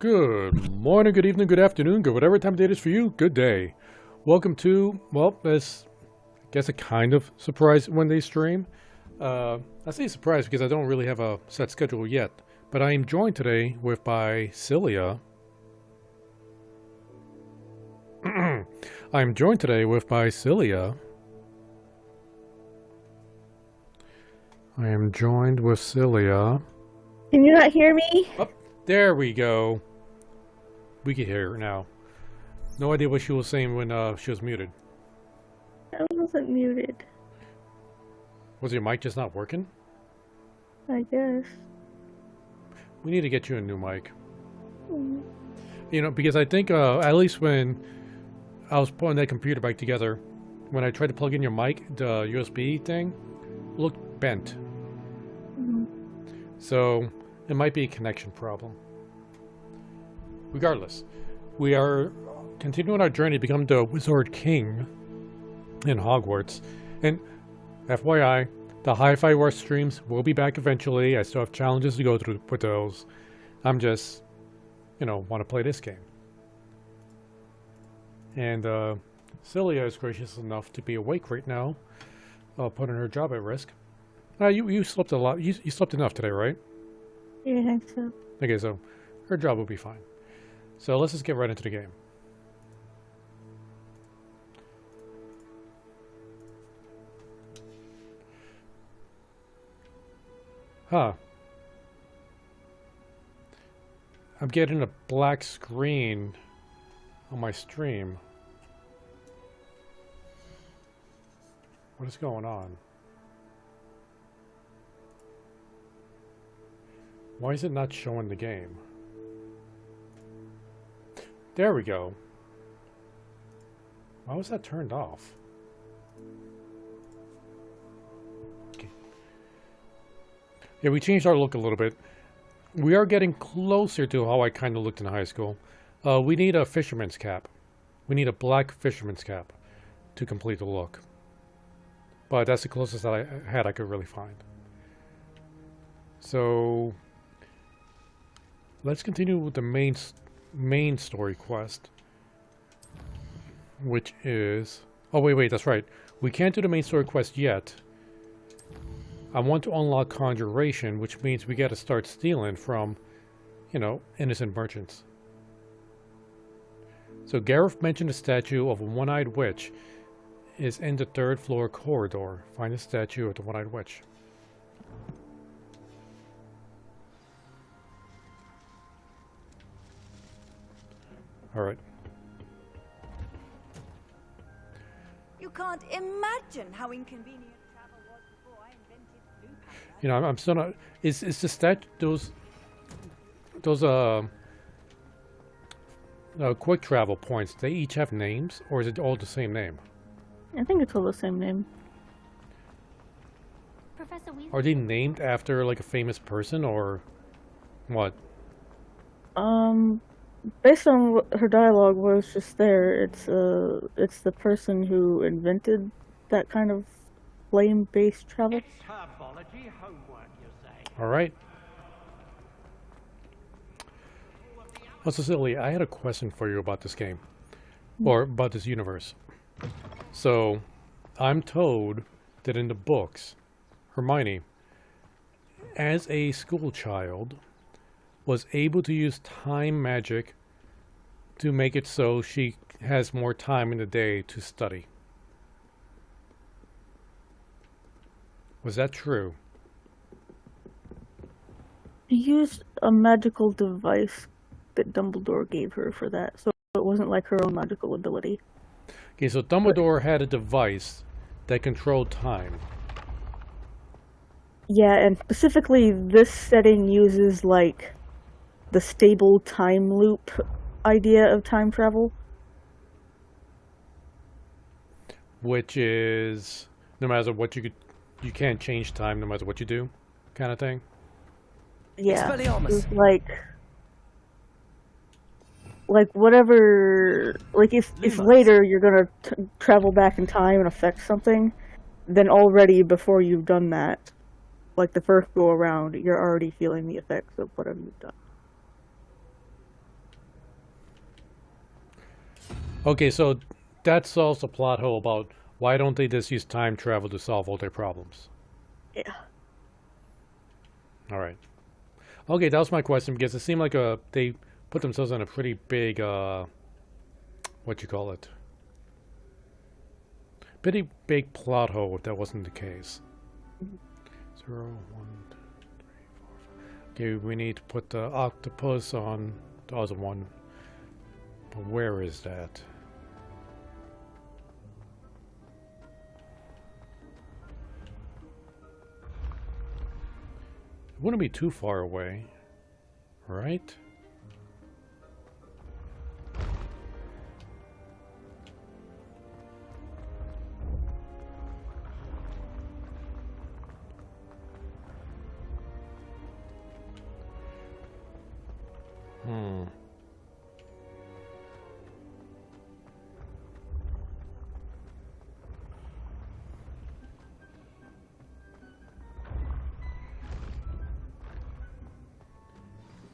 Good morning, good evening, good afternoon, good whatever time of day it is for you, good day. Welcome to, well, this, I guess, a kind of surprise Wednesday stream. I say surprise because I don't really have a set schedule yet, but I am joined today by Cyllya. I'm joined today by Cyllya. I am joined with Cyllya. Can you not hear me? Oh, there we go. We can hear her now. No idea what she was saying when she was muted. I wasn't muted. Was your mic just not working? I guess. We need to get you a new mic. Mm. You know, because I think at least when I was putting that computer back together, when I tried to plug in your mic, the USB thing looked bent. Mm. So it might be a connection problem. Regardless, we are continuing our journey to become the Wozord King in Hogwarts. And FYI, The Hi-Fi Rush streams will be back eventually. I still have challenges to go through with those. I'm just, want to play this game. And Cyllya is gracious enough to be awake right now, putting her job at risk. You slept a lot. You slept enough today, right? Yeah, I think so. Okay, so her job will be fine. So let's just get right into the game. Huh. I'm getting a black screen on my stream. What is going on? Why is it not showing the game? There we go. Why was that turned off? Okay. Yeah, we changed our look a little bit. We are getting closer to how I kind of looked in high school. We need a fisherman's cap. We need a black fisherman's cap to complete the look. But that's the closest that I could really find. So let's continue with the main story quest, which is... Oh, wait, that's right. We can't do the main story quest yet. I want to unlock conjuration, which means we got to start stealing from, innocent merchants. So Gareth mentioned a statue of a one-eyed witch is in the 3rd floor corridor. Find the statue of the one-eyed witch. Alright. You can't imagine how inconvenient travel was before I invented Newb. I'm still not... Is the those quick travel points, they each have names, or is it all the same name? I think it's all the same name. Professor Weasley. Are they named after like a famous person or what? Based on what her dialogue was just there, it's the person who invented that kind of flame-based travel. Herbology homework, you say? All right. Oh, so Cyllya, I had a question for you about this game, or about this universe. So, I'm told that in the books, Hermione, as a school child, was able to use time magic to make it so she has more time in the day to study. Was that true? She used a magical device that Dumbledore gave her for that, so it wasn't like her own magical ability. Okay, so Dumbledore had a device that controlled time. Yeah, and specifically this setting uses like the stable time loop idea of time travel. Which is no matter what you can't change time no matter what you do, kind of thing. Yeah, Expelliarmus. it's like whatever, like if Lumos. later you're gonna travel back in time and affect something, then already before you've done that, like the first go around, you're already feeling the effects of whatever you've done. Okay, so that solves the plot hole about why don't they just use time travel to solve all their problems. Yeah. All right. Okay, that was my question because it seemed like they put themselves in a pretty big what you call it? Pretty big plot hole if that wasn't the case. 0, 1, 2, 3, 4, 5. Okay, we need to put the octopus on the other one. But where is that? It wouldn't be too far away, right?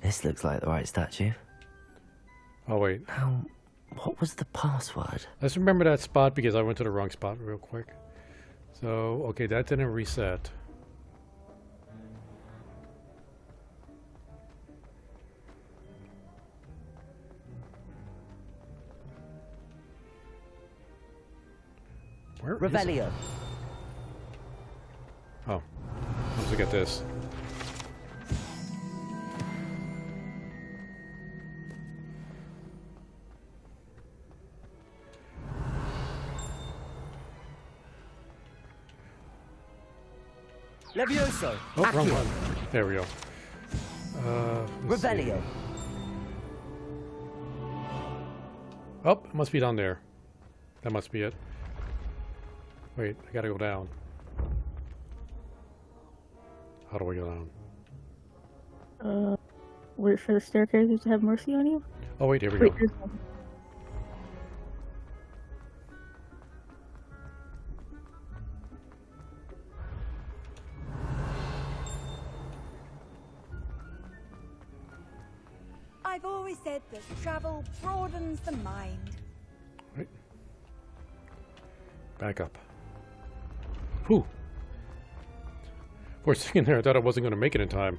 This looks like the right statue. Oh, wait. Now, what was the password? Let's remember that spot because I went to the wrong spot real quick. So, okay, that didn't reset. Where is it? Revelio. Oh, let's look at this. Levioso. Oh, wrong one. There we go. Let's see. Revelio. Oh, it must be down there. That must be it. Wait, I gotta go down. How do I go down? Wait for the staircases to have mercy on you? Oh, wait, here we Wait, go. there's one. I've always said that travel broadens the mind. Right. Back up. Whew. For a second there, I thought I wasn't going to make it in time.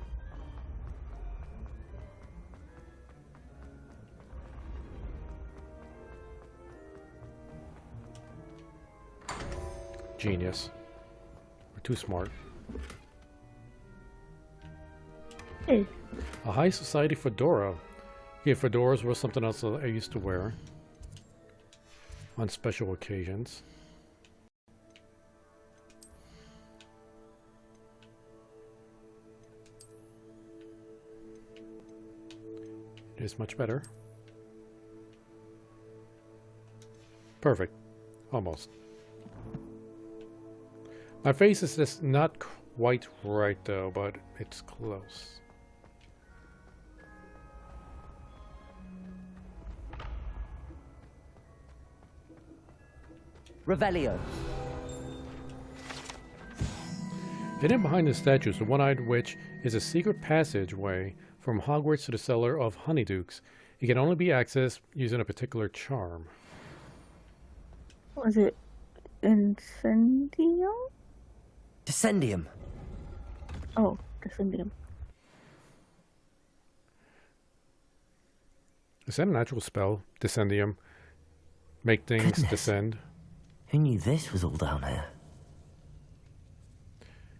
Genius. We're too smart. Hey, A high society fedora. Yeah, fedoras were something else that I used to wear on special occasions. It is much better. Perfect. Almost. My face is just not quite right though, but it's close. Revelio. Hidden behind the statues, the one-eyed witch is a secret passageway from Hogwarts to the cellar of Honeydukes. It can only be accessed using a particular charm. was it Incendium? Descendium. Oh, Descendium. Is that an actual spell? Descendium. Make things Goodness. descend. Who knew this was all down here?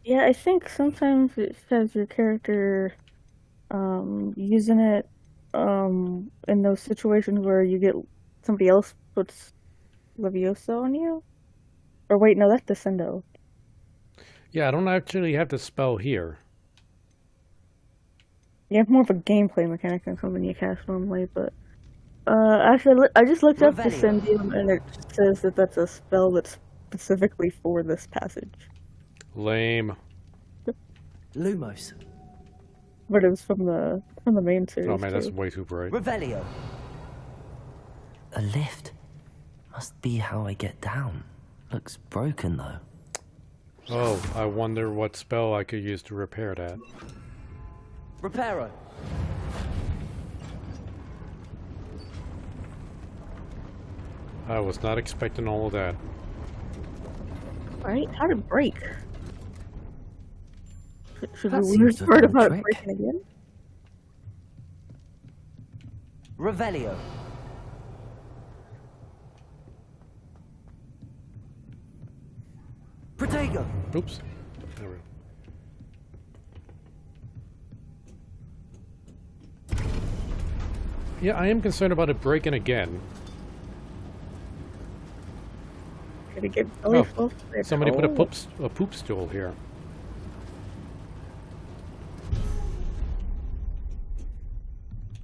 Yeah, I think sometimes it says your character using it in those situations where you get somebody else puts Leviosa on you. Or wait, no, that's Descendo. Yeah, I don't actually have the spell here. You have more of a gameplay mechanic than something you cast normally, but actually, I just looked up Revelio. Descendium and it says that that's a spell that's specifically for this passage. Lame. Lumos. But it was from the main series. Oh man, that's too. way too bright. Revelio. A lift. Must be how I get down. Looks broken though. Oh, I wonder what spell I could use to repair that. Reparo. I was not expecting all of that. Right? How did it break? Should That we seems to have word done a about it trick. breaking again? Revelio. Protego. Oops. There we go. Yeah, I am concerned about it breaking again. Did it get belly Oh, full? Somebody put Oh. a poop stool here.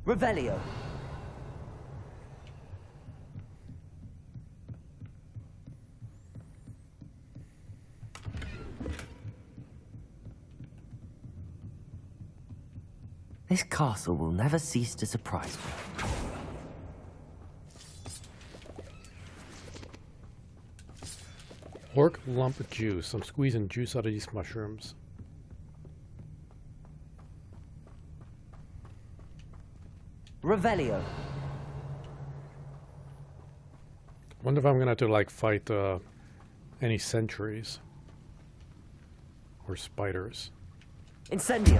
Revelio. This castle will never cease to surprise me. Orc lump juice. I'm squeezing juice out of these mushrooms. Revelio. Wonder if I'm gonna have to like fight any sentries or spiders. Incendio.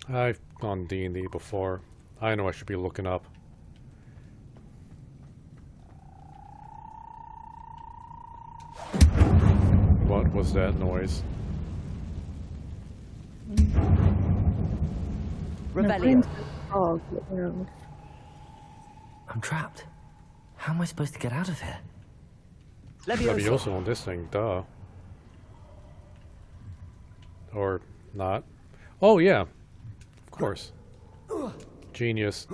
I've done D&D before. I know I should be looking up. What was that noise? Revelio. Oh, I'm trapped. How am I supposed to get out of here? Levioso Levioso. on this thing, duh. Or not. Oh yeah, of course. Genius.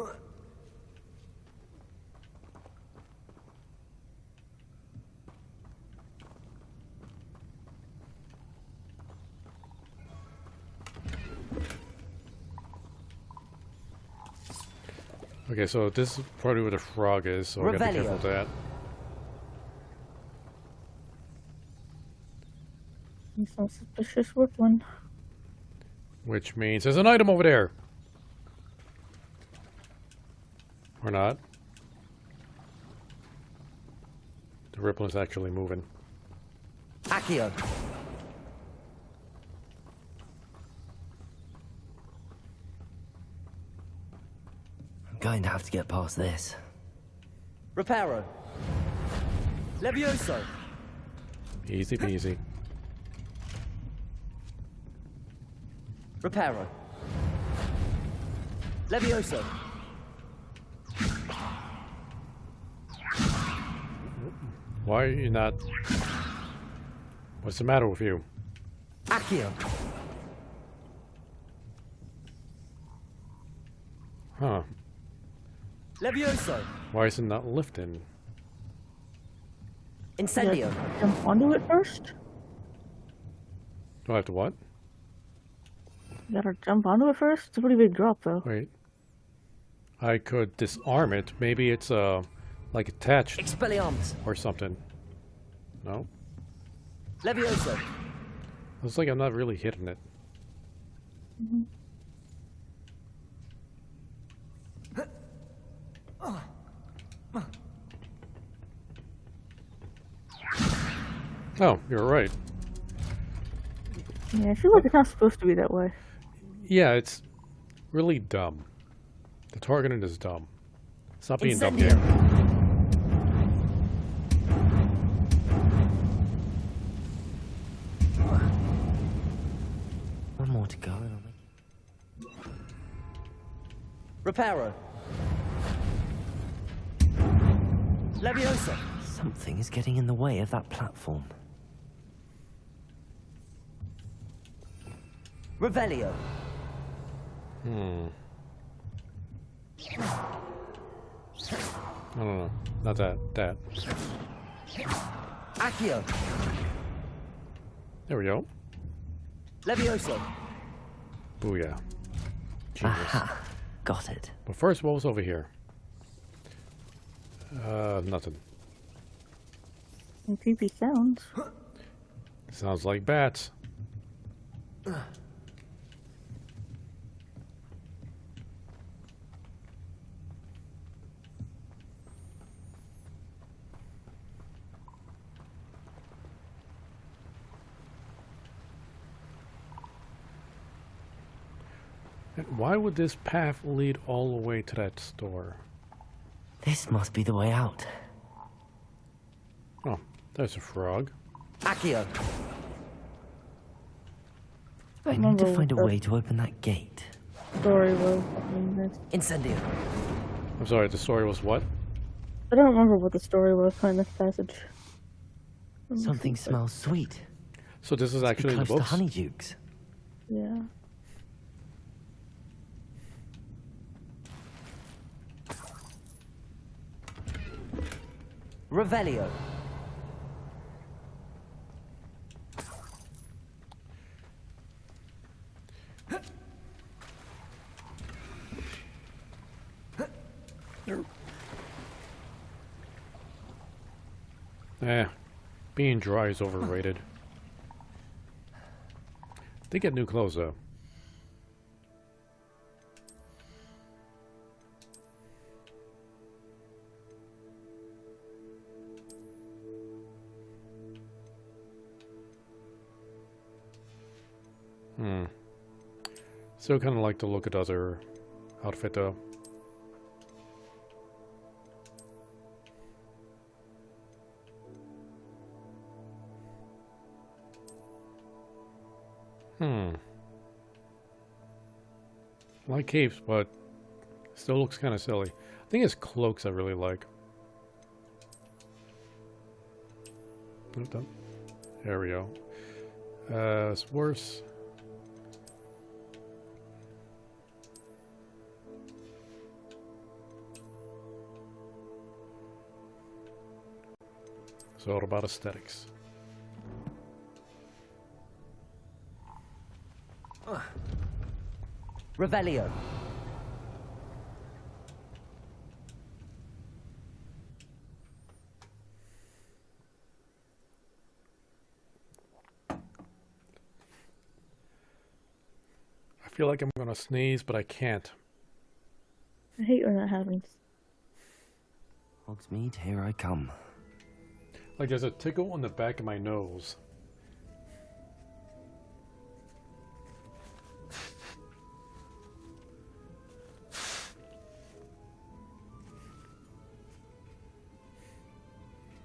Okay, so this is probably where the frog is, so I gotta be careful with that. some suspicious one. Which means there's an item over there. Or not. The ripple is actually moving. Accio. I'm going to have to get past this. Reparo. Levioso. Easy peasy. Reparo. Levioso. Why are you not... What's the matter with you? Accio. Huh. Levioso. Why is it not lifting? Incendio. Jump onto it first? Do I have to what? You gotta jump onto it first? It's a pretty big drop, though. Wait. I could disarm it. Maybe it's like attached Expelliarmus. or something. No? Levioso. Looks like I'm not really hitting it. Mm-hmm. Oh, you're right. Yeah, I feel like it's not supposed to be that way. Yeah, it's really dumb. The targeting is dumb. Stop being dumb Incendio. here. One more to go. Reparo. Levioso. Something is getting in the way of that platform. Revelio. No, no, no. Not that. That. Accio. There we go. Levioso. Booyah. Genius. Aha. Got it. But first, what was over here? Nothing. Some creepy sounds. Sounds like bats. And why would this path lead all the way to that store? This must be the way out. Oh, there's a frog. Accio. I I need to remember find a what the way to open that gate. story was behind this. Incendio. I'm sorry, the story was what? I don't remember what the story was behind this passage. Something smells sweet. So this is actually the Close to books? honeydukes. Yeah. Revelio. Being dry is overrated. They get new clothes though. Still kind of like to look at other outfit though. Like capes, but still looks kind of silly. I think it's cloaks I really like. There we go. It's worse. It's all about aesthetics. Revelio. I feel like I'm gonna sneeze, but I can't. I hate when that happens. Hogsmeade, here I come. Like there's a tickle on the back of my nose.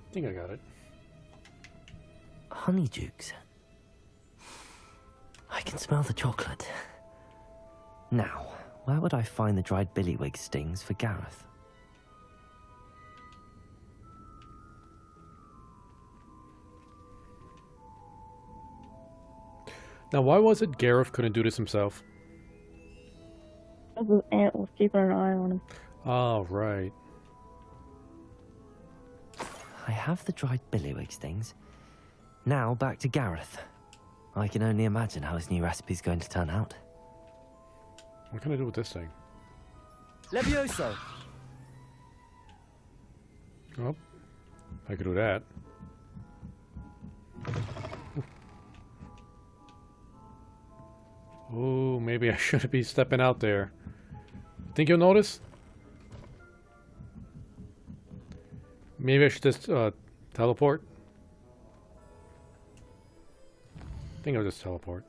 I think I got it. Honeydukes. I can smell the chocolate. Now, where would I find the dried billywig stings for Gareth? Now, why was it Gareth couldn't do this himself? The ant was keeping an eye on him. Oh, right. I have the dried billywig stings. Now, back to Gareth. I can only imagine how his new recipe's going to turn out. What can I do with this thing? Levioso! Oh, I could do that. Oh, maybe I shouldn't be stepping out there. Think you'll notice? Maybe I should just teleport. I think I'll just teleport.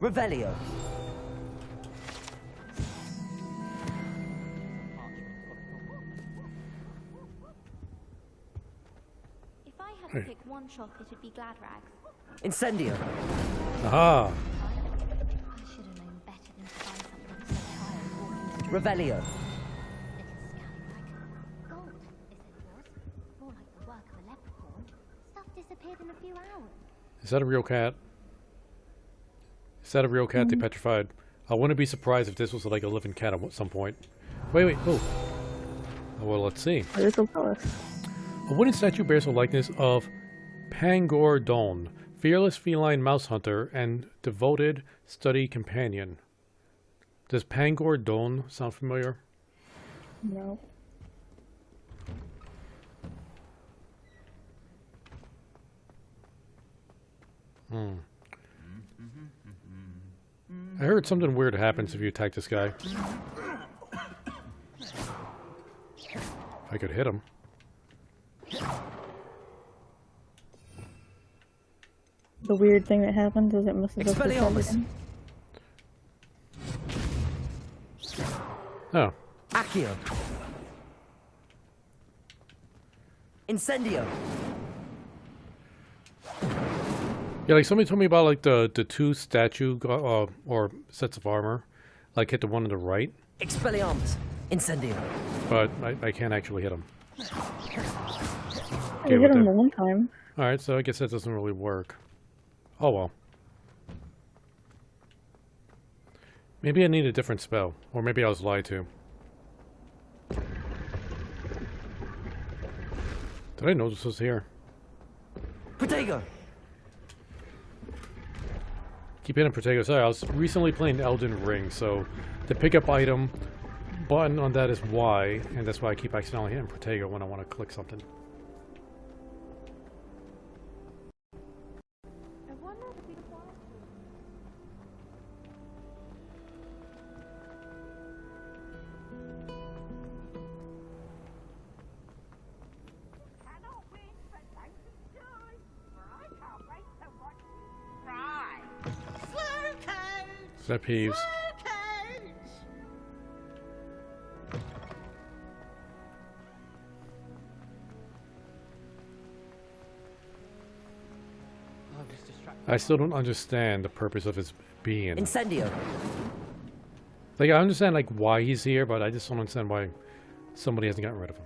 Revelio. If I had to pick one shop, it would be Glad Rags. Incendio. Aha! I should have known better than to buy something so tired of walking the Revelio. little scallywag. Gold, they said it was. More like the work of a leprechaun. Stuff disappeared in a few hours. Is that a real cat? Is that a real cat they petrified? I wouldn't be surprised if this was like a living cat at some point. Wait. Oh. Well, let's see. Little Palace. A wooden statue bears a likeness of Pangor Don, fearless feline mouse hunter and devoted study companion. Does Pangor Don sound familiar? No. I heard something weird happens if you attack this guy. I could hit him. The weird thing that happens is it messes up the Expelliarmus. again. Oh. Accio. Incendio. Yeah, like somebody told me about like the two statue or sets of armor. Like hit the one on the right, Expelliarmus. Incendio. but I can't actually hit him. I hit him the one time. Alright, so I guess that doesn't really work. Oh well. Maybe I need a different spell. Or maybe I was lied to. Did I know this was here? Protego! Keep hitting Protego. Sorry, I was recently playing Elden Ring, so the pickup item button on that is Y, and that's why I keep accidentally hitting Protego when I want to click something. Cannot win for Nathan's joy, for I can't wait to watch you cry. Slow coach! Is that Peeves? Slow coach! I still don't understand the purpose of his being. Incendio! Like, I understand, like, why he's here, but I just don't understand why somebody hasn't gotten rid of him.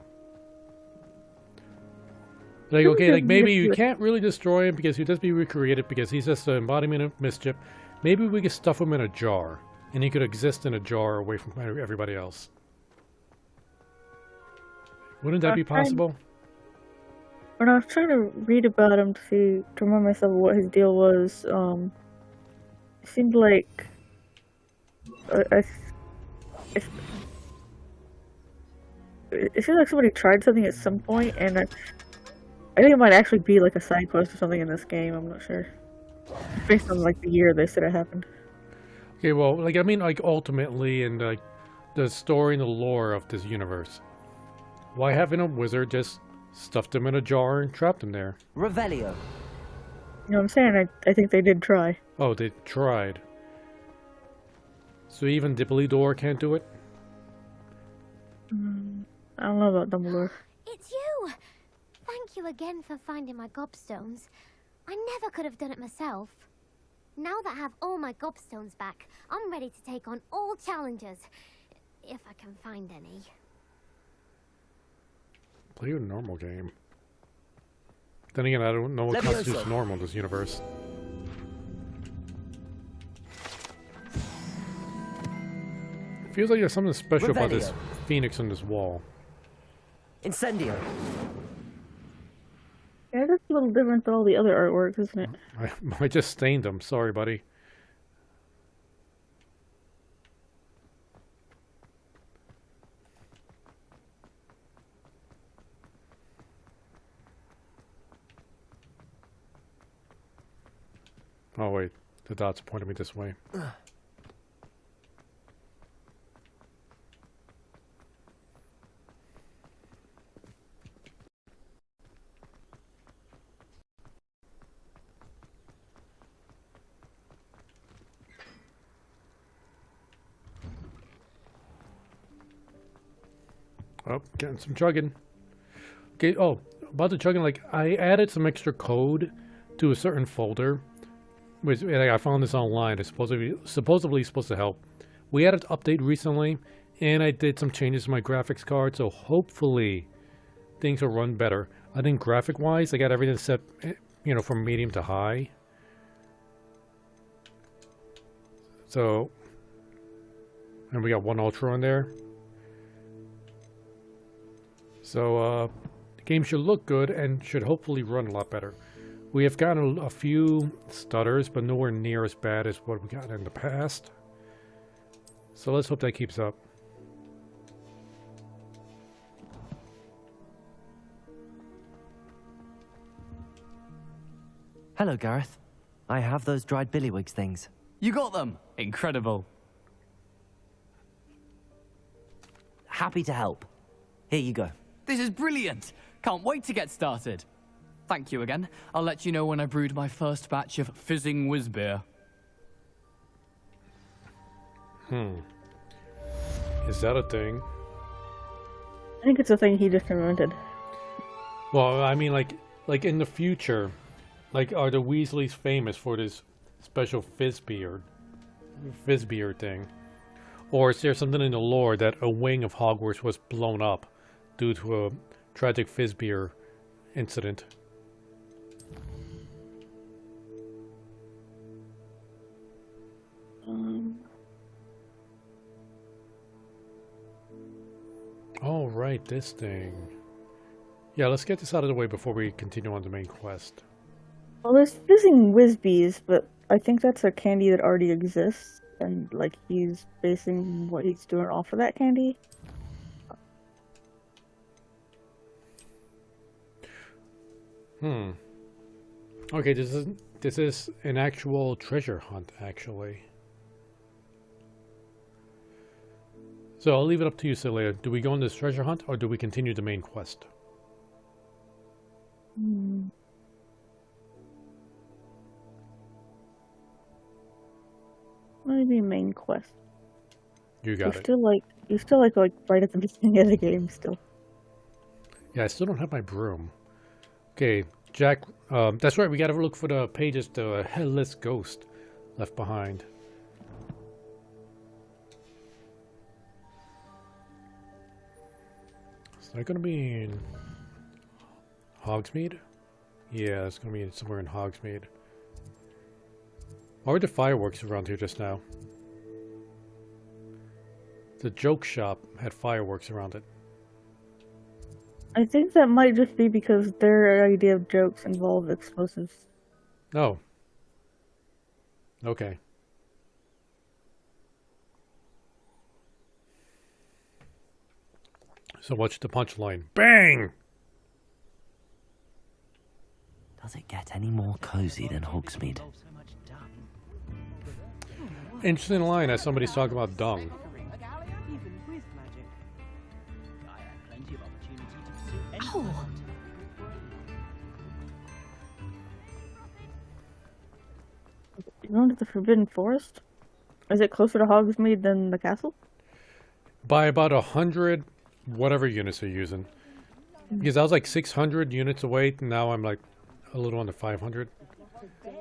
Like, okay, like, maybe you can't really destroy him because he'll just be recreated because he's just an embodiment of mischief. Maybe we could stuff him in a jar, and he could exist in a jar away from everybody else. Wouldn't that be possible? When I was trying to read about him to remind myself what his deal was, it seemed like it seems like somebody tried something at some point, and I think it might actually be like a side quest or something in this game. I'm not sure, based on like the year they said it happened. Okay, well, like, I mean, like, ultimately, in like the story and the lore of this universe, why haven't a wizard just stuffed him in a jar and trapped him there? Revelio! You know what I'm saying? I think they did try. Oh, they tried. So even Dipply Door can't do it? I don't know about Dumbledore. It's you! Thank you again for finding my gobstones. I never could have done it myself. Now that I have all my gobstones back, I'm ready to take on all challenges. If I can find any. Play a normal game. Then again, I don't know what constitutes normal in this universe. It feels like there's something special about this phoenix on this wall. Incendio! Yeah, that's a little different than all the other artwork, isn't it? I just stained them. Sorry, buddy. Oh wait, the dots pointed me this way. Oh, getting some chugging. Okay, oh, about the chugging, like, I added some extra code to a certain folder, which, like, I found this online. It's supposedly supposed to help. We added an update recently, and I did some changes to my graphics card, so hopefully things will run better. I think graphic-wise, I got everything set, you know, from medium to high. So, and we got one ultra on there. So, the game should look good and should hopefully run a lot better. We have gotten a few stutters, but nowhere near as bad as what we got in the past. So let's hope that keeps up. Hello, Gareth. I have those dried billywigs things. You got them! Incredible. Happy to help. Here you go. This is brilliant! Can't wait to get started. Thank you again. I'll let you know when I brewed my first batch of fizzing whiz beer. Is that a thing? I think it's a thing he just invented. Well, I mean, like in the future, like, are the Weasleys famous for this special fizz beer thing? Or is there something in the lore that a wing of Hogwarts was blown up due to a tragic fizz beer incident. Oh, right, this thing. Yeah, let's get this out of the way before we continue on the main quest. Well, there's fizzing Whizbees, but I think that's a candy that already exists, and like he's basing what he's doing off of that candy. Okay, this is an actual treasure hunt, actually. So I'll leave it up to you, Cyllya. Do we go on this treasure hunt, or do we continue the main quest? Maybe main quest. You got it. You're still like right at the beginning of the game still. Yeah, I still don't have my broom. Okay, Jack. That's right. We gotta look for the pages. The headless ghost left behind. Is that gonna be in Hogsmeade? Yeah, it's gonna be somewhere in Hogsmeade. Why were the fireworks around here just now? The joke shop had fireworks around it. I think that might just be because their idea of jokes involve explosives. Oh. Okay. So what's the punchline? Bang! Does it get any more cozy than Hogsmeade? Interesting line as somebody's talking about dung. You going to the Forbidden Forest? Is it closer to Hogsmeade than the castle? By about 100 whatever units they're using. Because I was like 600 units away, and now I'm like a little under 500.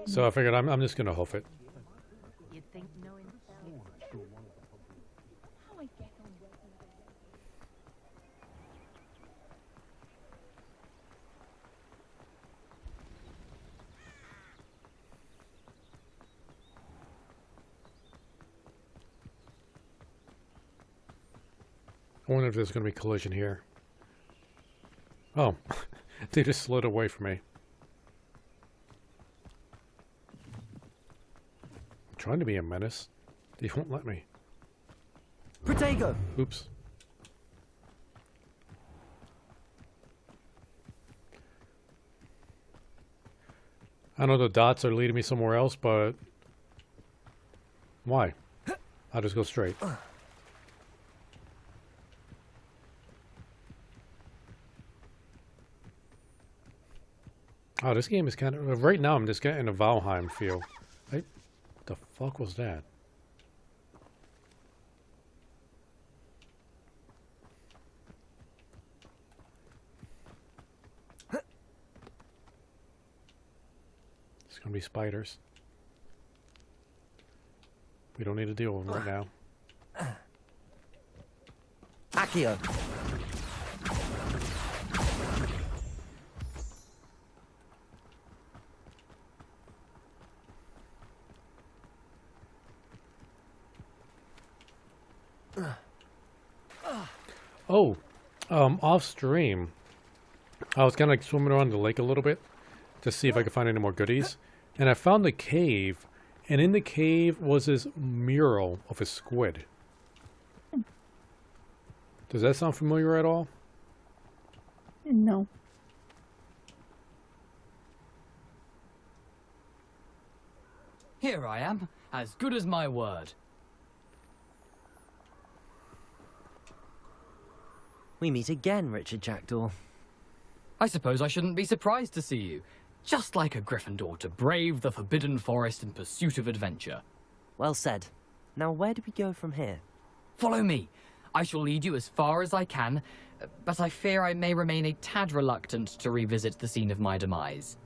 So I figured I'm just gonna hoof it. I wonder if there's going to be collision here. Oh, they just slid away from me. I'm trying to be a menace. They won't let me. Protego! Oops. I know the dots are leading me somewhere else, but why? I'll just go straight. Oh, this game is kind of... Right now, I'm just getting a Valheim feel. The fuck was that? It's gonna be spiders. We don't need to deal with them right now. Accio! Oh, off stream, I was kind of like swimming around the lake a little bit to see if I could find any more goodies, and I found the cave, and in the cave was this mural of a squid. Does that sound familiar at all? No. Here I am, as good as my word. We meet again, Richard Jackdaw. I suppose I shouldn't be surprised to see you. Just like a Gryffindor to brave the Forbidden Forest in pursuit of adventure. Well said. Now where do we go from here? Follow me. I shall lead you as far as I can, but I fear I may remain a tad reluctant to revisit the scene of my demise.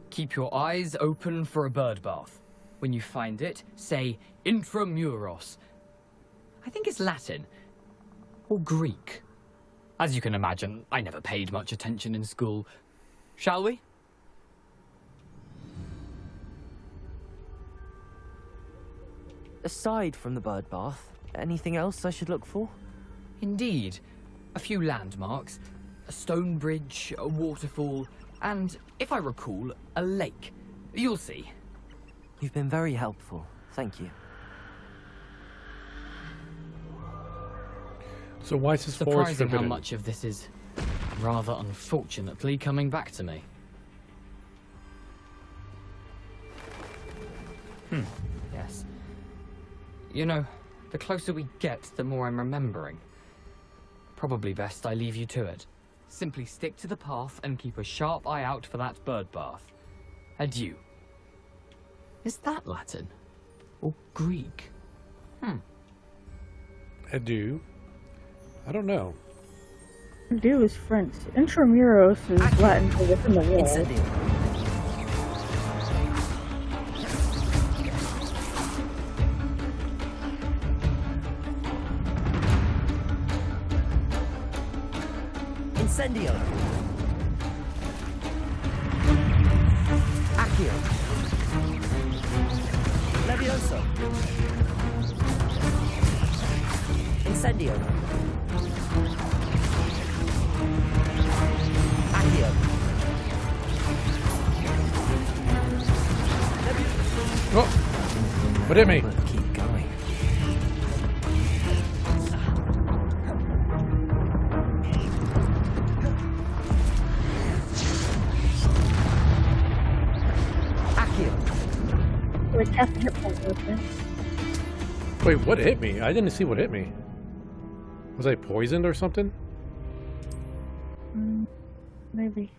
Keep your eyes open for a bird bath. When you find it, say Intramuros. I think it's Latin. Or Greek. As you can imagine, I never paid much attention in school. Shall we? Aside from the bird bath, anything else I should look for? Indeed. A few landmarks, a stone bridge, a waterfall, and, if I recall, a lake. You'll see. You've been very helpful. Thank you. So why is this forest Surprising how forbidden? much of this is, rather unfortunately, coming back to me. Yes. You know, the closer we get, the more I'm remembering. Probably best I leave you to it. Simply stick to the path and keep a sharp eye out for that bird bath. Adieu. Is that Latin? Or Greek? Adieu. I don't know. Do is French. Intramuros is Latin for within the wall. Incendio. Incendio. Accio. Levioso. Incendio. Accio. Oh! What hit me? But keep going. Accio. Like half the hit points right there. Wait, what hit me? I didn't see what hit me. Was I poisoned or something? Maybe.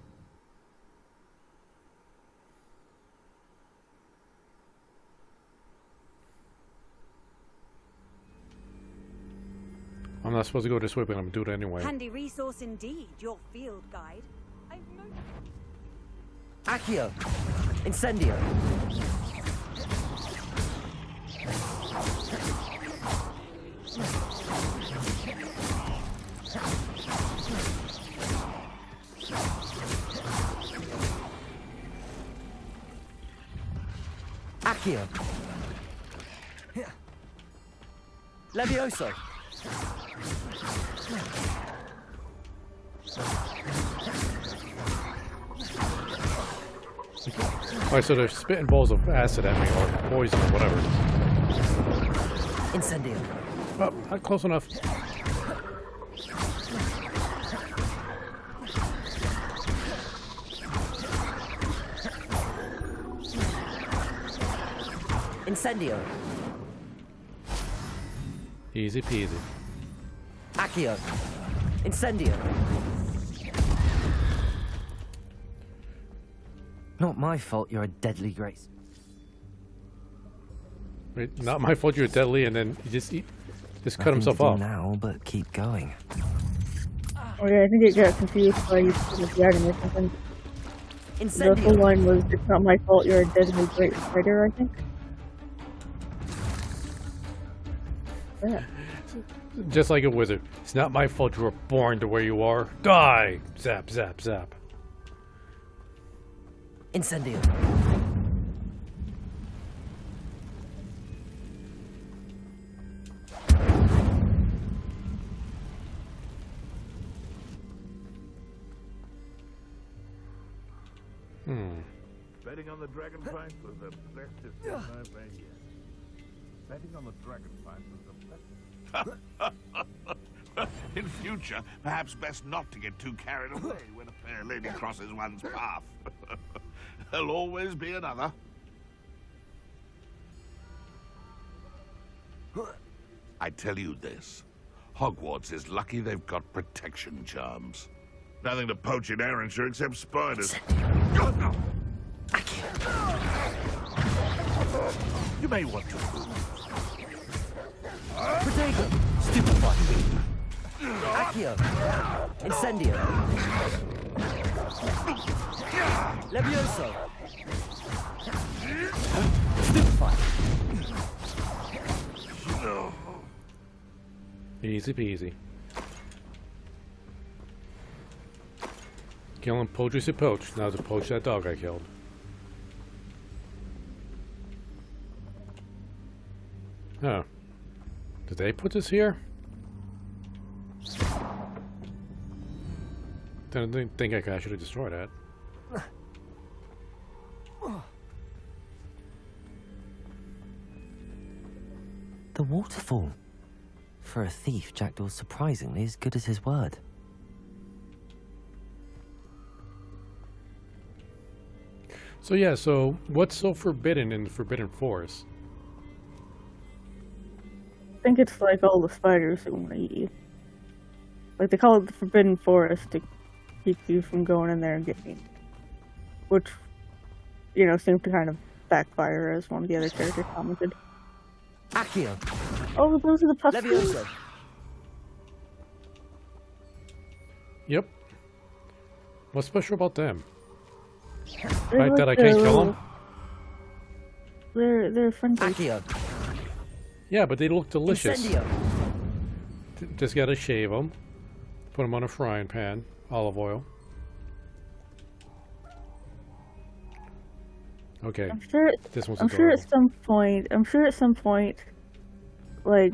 I'm not supposed to go this way, but I'm gonna do it anyway. Handy resource indeed, your field guide. I've noticed. Accio. Incendio. Accio. Levioso. Alright, so they're spitting balls of acid at me, or poison, or whatever. Incendio. Oh, not close enough. Incendio. Easy peasy. Accio. Incendio. Not my fault you're a deadly grace. Wait, not my fault you're deadly, and then he just cut Nothing himself to do off. now, but keep going. Oh yeah, I think it got confused by you with the item or something. The full Incendio. line was, it's not my fault you're a deadly great fighter, I think. Yeah. Just like a wizard. It's not my fault you were born to where you are. Die! Zap, zap, zap. Incendio. Betting on the dragon fight was the best decision I've made yet. Betting on the dragon fight was the best. In future, perhaps best not to get too carried away when a fair lady crosses one's path. There'll always be another. I tell you this, Hogwarts is lucky they've got protection charms. Nothing to poach in Arrynshire except spiders. You may want to move. Protego. Stupefy. Accio. Incendio. Levioso. Stupefy. Easy peasy. Killing poachers who poach. Now to poach that dog I killed. Huh. Did they put this here? Didn't think I could actually destroy that. The waterfall. For a thief, Jackdaw's surprisingly as good as his word. So yeah, so what's so forbidden in the Forbidden Forest? I think it's like all the spiders that want to eat you. Like they call it the Forbidden Forest to keep you from going in there and getting eaten. Which, you know, seemed to kind of backfire, as one of the other characters commented. Accio! Oh, those are the puffs. Levioso! Yep. What's special about them? They're Right, like that I can't kill them? They're friendly. Accio! Yeah, but they look delicious. Incendio! Just gotta shave them. Put them on a frying pan. Olive oil. Okay. I'm sure. This one's I'm sure at some point. Like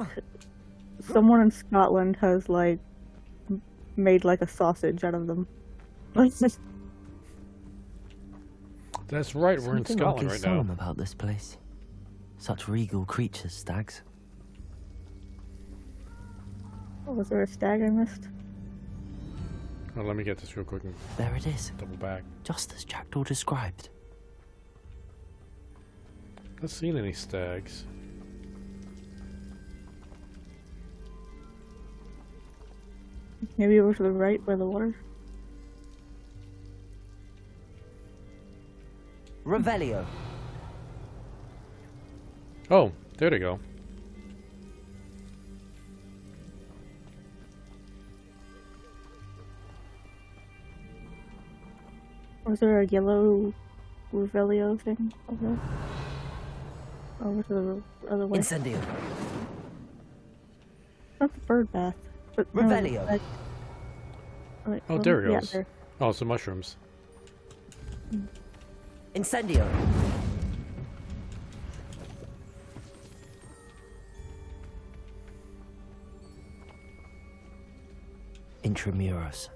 someone in Scotland has like made like a sausage out of them. That's right, we're in Something Scotland oddly right solemn now. about this place. Such regal creatures, stags. Oh, was there a stag I missed? Oh, let me get this real quick and There it is, double back. just as Jackdaw described. Not seen any stags. Maybe over to the right by the water. Revelio. Oh, there they go. Was there a yellow Revelio thing over? Over to the other way. Incendio. Not the bird bath. But no, Revelio. like- like, Oh, there it yeah, goes. there. Oh, some mushrooms. Incendio. Intramuros.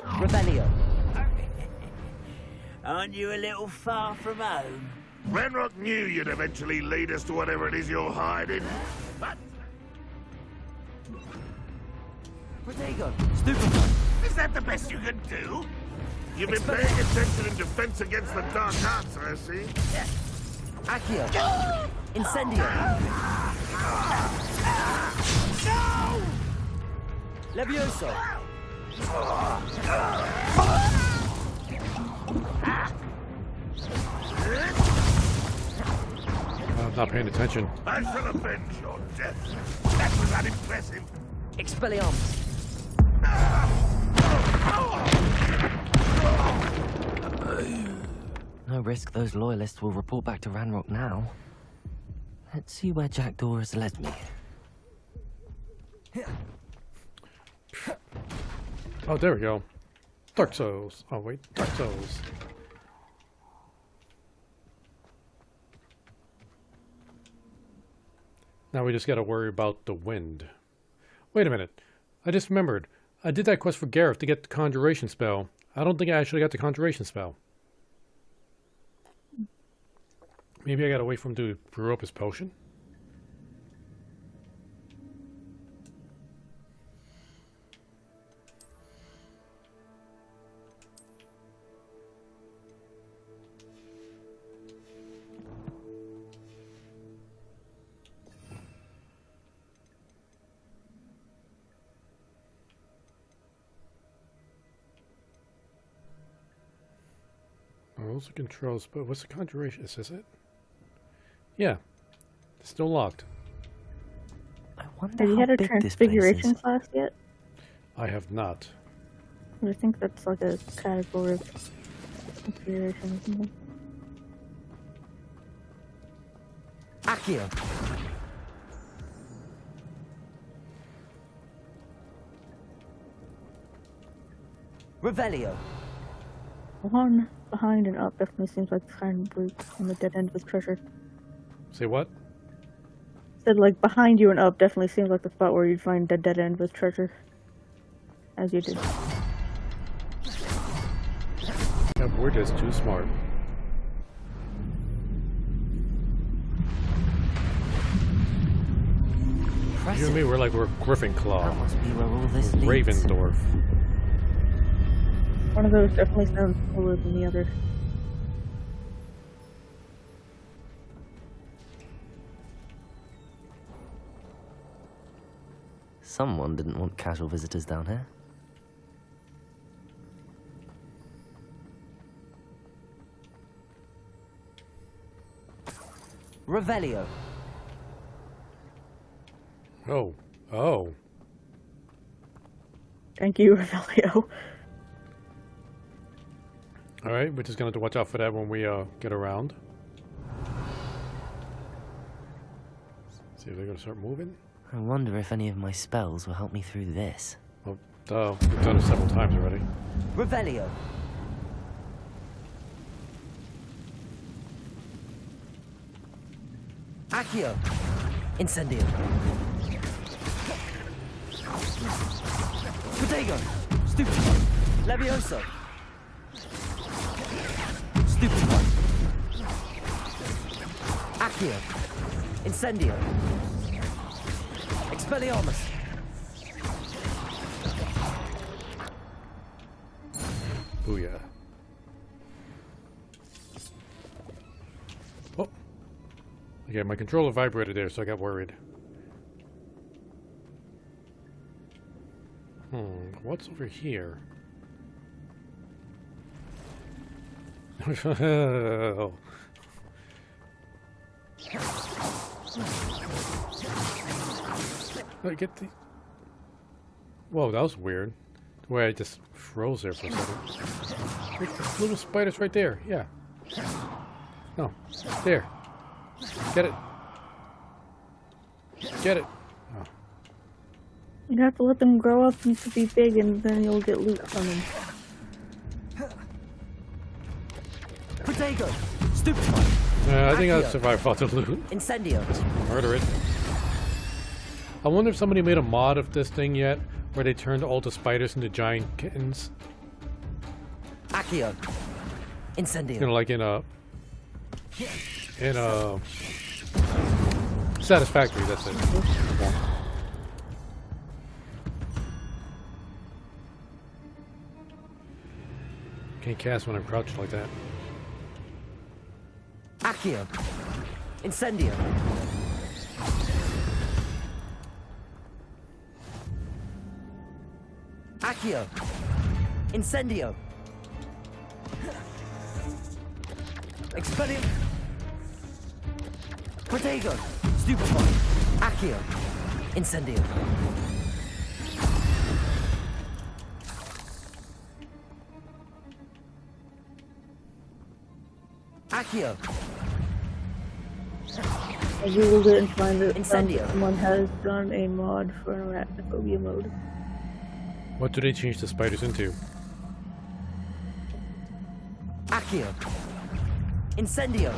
Revelio. Aren't you a little far from home? Ranrock knew you'd eventually lead us to whatever it is you're hiding. But Protego. Stupefy. is that the best you can do? You've been paying attention in defense against the dark arts, I see. Accio. Incendio. Levioso. I'm not paying attention. I shall avenge your death. That was unimpressive. Expelliarmus. No risk those loyalists will report back to Ranrock now. Let's see where Jackdaw has led me. Oh, there we go. Dark Souls. Oh, wait. Dark Souls. Now we just gotta worry about the wind. Wait a minute. I just remembered. I did that quest for Gareth to get the conjuration spell. I don't think I actually got the conjuration spell. Maybe I gotta wait for him to brew up his potion? Also controls, but what's the conjuration? Is this it? Yeah. It's still locked. I wonder Have you how had a big this place transfiguration is. class yet? I have not. I think that's like a category of configuration or something. Accio. Revelio. One behind and up definitely seems like the kind of route on the dead end with treasure. Say what? Said like behind you and up definitely seems like the spot where you'd find the dead end with treasure. As you did. Yeah, we're just too smart. You and me, we're like we're Gryffindor. That must be where all this leads. Ravendorf. One of those definitely sounds cooler than the other. Someone didn't want casual visitors down here. Revelio. Oh. Oh. Thank you, Revelio. Alright, we're just gonna have to watch out for that when we get around. See if they're gonna start moving. I wonder if any of my spells will help me through this. Oh, duh. We've done it several times already. Revelio. Accio. Incendio. Protego. Stupido. Levioso. Stupido. Accio. Incendio. Expelliarmus. Booyah. Oh. Okay, my controller vibrated there, so I got worried. What's over here? Get the... Whoa, that was weird. The way I just froze there for a second. Look, the little spider's right there. Yeah. No. There. Get it. Get it. Oh. You have to let them grow up and to be big, and then you'll get loot from them. Protego. Stupido. I think I'll survive without the loot. Incendio. Just murder it. I wonder if somebody made a mod of this thing yet, where they turned all the spiders into giant kittens. Accio. Incendio. You know, like in a Satisfactory, that's it. Can't cast when I'm crouched like that. Accio. Incendio. Accio. Incendio. Expellium. Protego. Stupefy. Accio. Incendio. Accio. I googled it and find that Incendio. someone has done a mod for an arachnophobia mode. What do they change the spiders into? Accio. Incendio.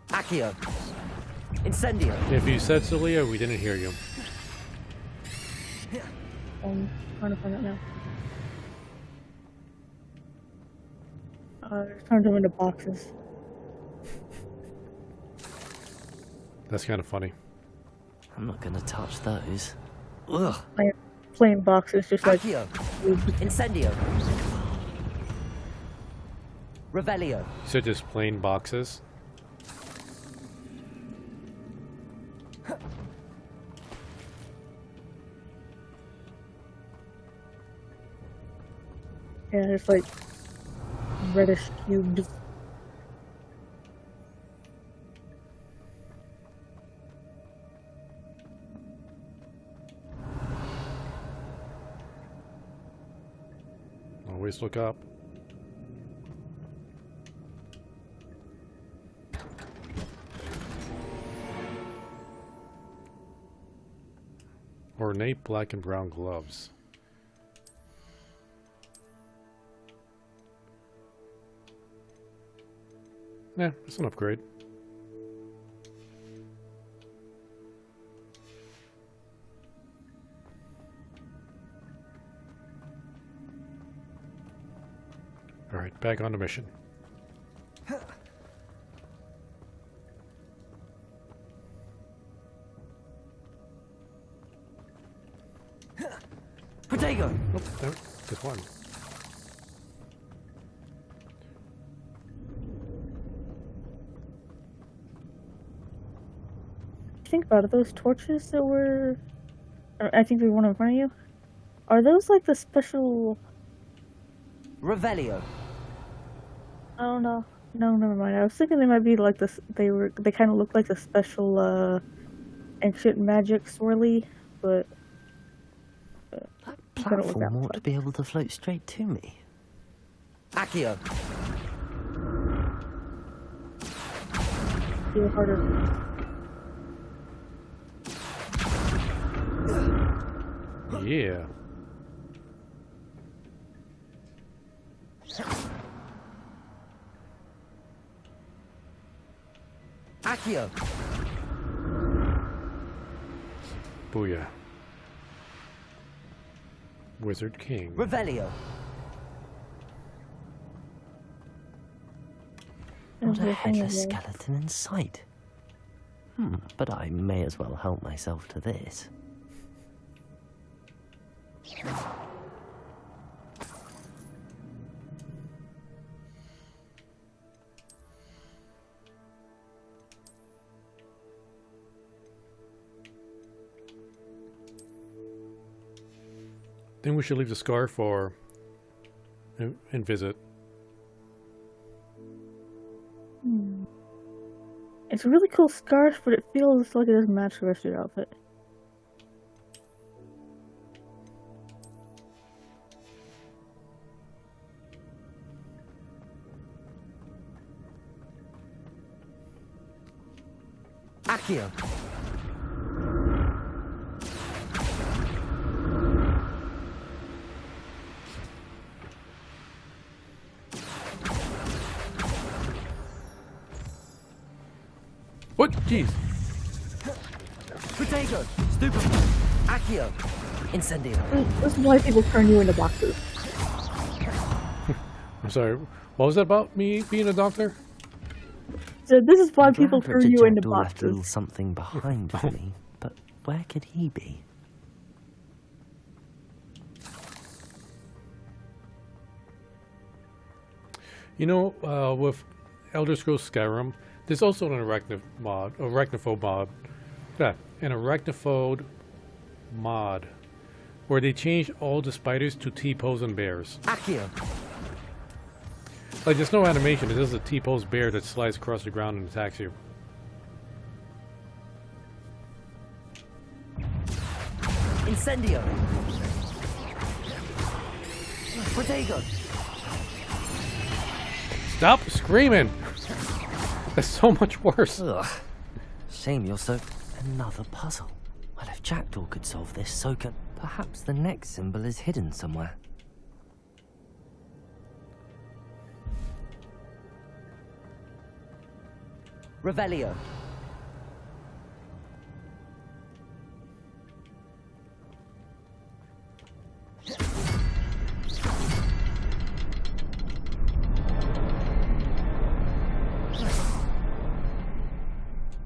Accio. Incendio. If you said Cyllya, we didn't hear you. I'm trying to find it now. Turned them into boxes. That's kind of funny. I'm not gonna touch those. Ugh. Plain boxes, just like Accio. Incendio. Revelio. You said just plain boxes? yeah, just like reddish cubes. Always look up. Ornate black and brown gloves. Yeah, it's an upgrade. Alright, back on the mission. Protego! Oh, no, just one. Think about it, those torches that were... I think there's one in front of you. Are those like the special... Revelio. Oh no. No, never mind. I was thinking they might be like this. They kind of look like the special ancient magic swirly, but That don't look that platform ought much. to be able to float straight to me. Accio. feel harder. Yeah. Accio. Booyah. Wizard King. Revelio. Not a Everything headless is- skeleton in sight. But I may as well help myself to this. Then we should leave the scarf for and visit. It's a really cool scarf, but it feels like it doesn't match the rest of your outfit. Accio. What? Jeez. Protego. Stupid. Accio. Incendio. This is why people turn you into boxes. I'm sorry. What was that about me being a doctor? So this is why I'm people glad turn Richard you into Jackdaw left a little boxes. something behind for me, but where could he be? You know, with Elder Scrolls Skyrim, there's also an arachnophobe mod. Yeah, an arachnophobe mod, where they changed all the spiders to T-pose and bears. Accio. Like, there's no animation. It's just a T-pose bear that slides across the ground and attacks you. Incendio. Protego. Stop screaming! That's so much worse. Ugh. Shame you're so... Another puzzle. Well, if Jackdaw could solve this, so can... Perhaps the next symbol is hidden somewhere. Revelio.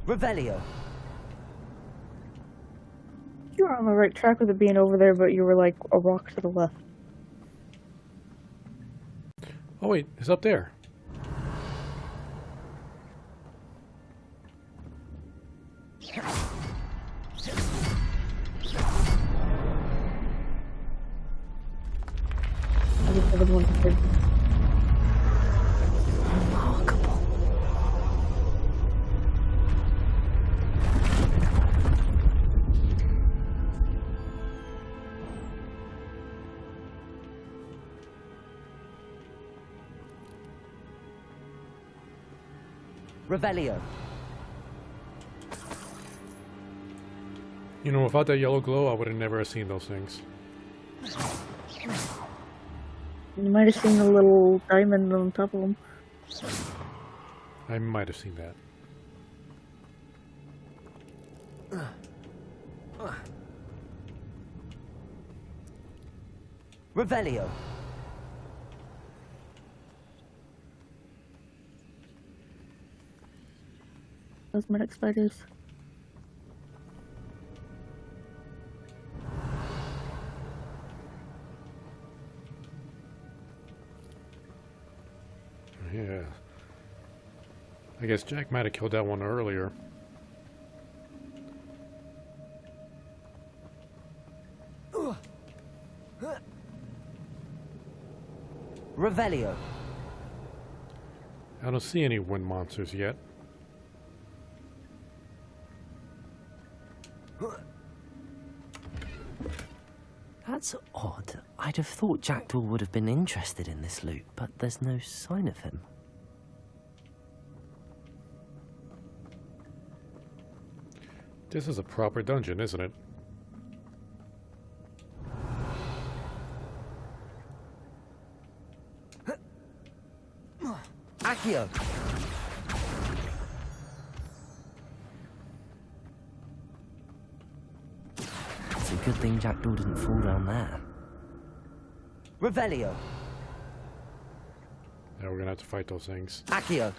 Revelio. You were on the right track with it being over there, but you were like a rock to the left. Oh wait, it's up there. I just never wanted to. Remarkable. Revelio. You know, without that yellow glow, I would have never seen those things. You might have seen a little diamond on top of them. I might have seen that. Revelio. Those medic spiders. Yeah. I guess Jack might have killed that one earlier. Revelio. I don't see any wind monsters yet. That's odd. I'd have thought Jackdaw would have been interested in this loot, but there's no sign of him. This is a proper dungeon, isn't it? Accio. It's a good thing Jackdaw didn't fall down there. Revelio. Now we're gonna have to fight those things. Accio.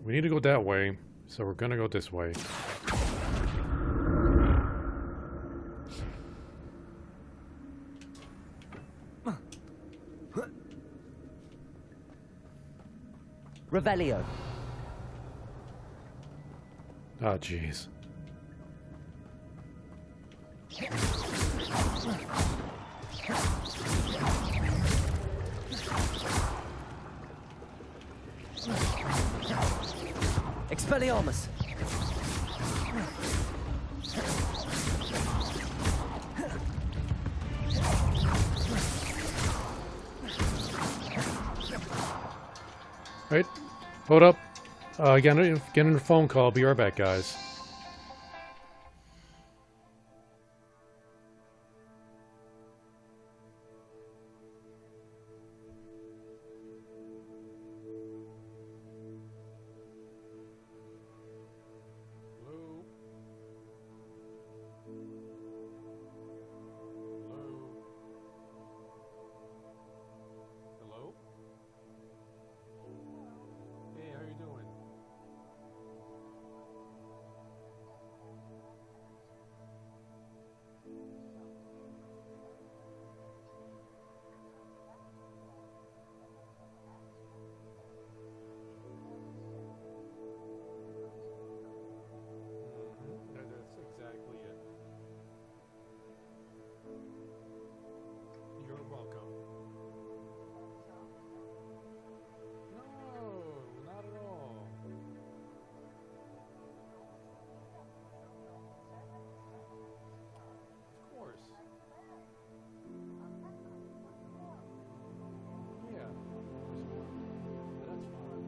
We need to go that way, so we're gonna go this way. Revelio. Oh, jeez. Expelliarmus. Right, hold up. Getting a phone call. Be right back, guys. Hello? Hello? Hello? Hey, how you doing? That's exactly it. You're welcome. No, not at all. Of course. Yeah, of course you would. That's fine.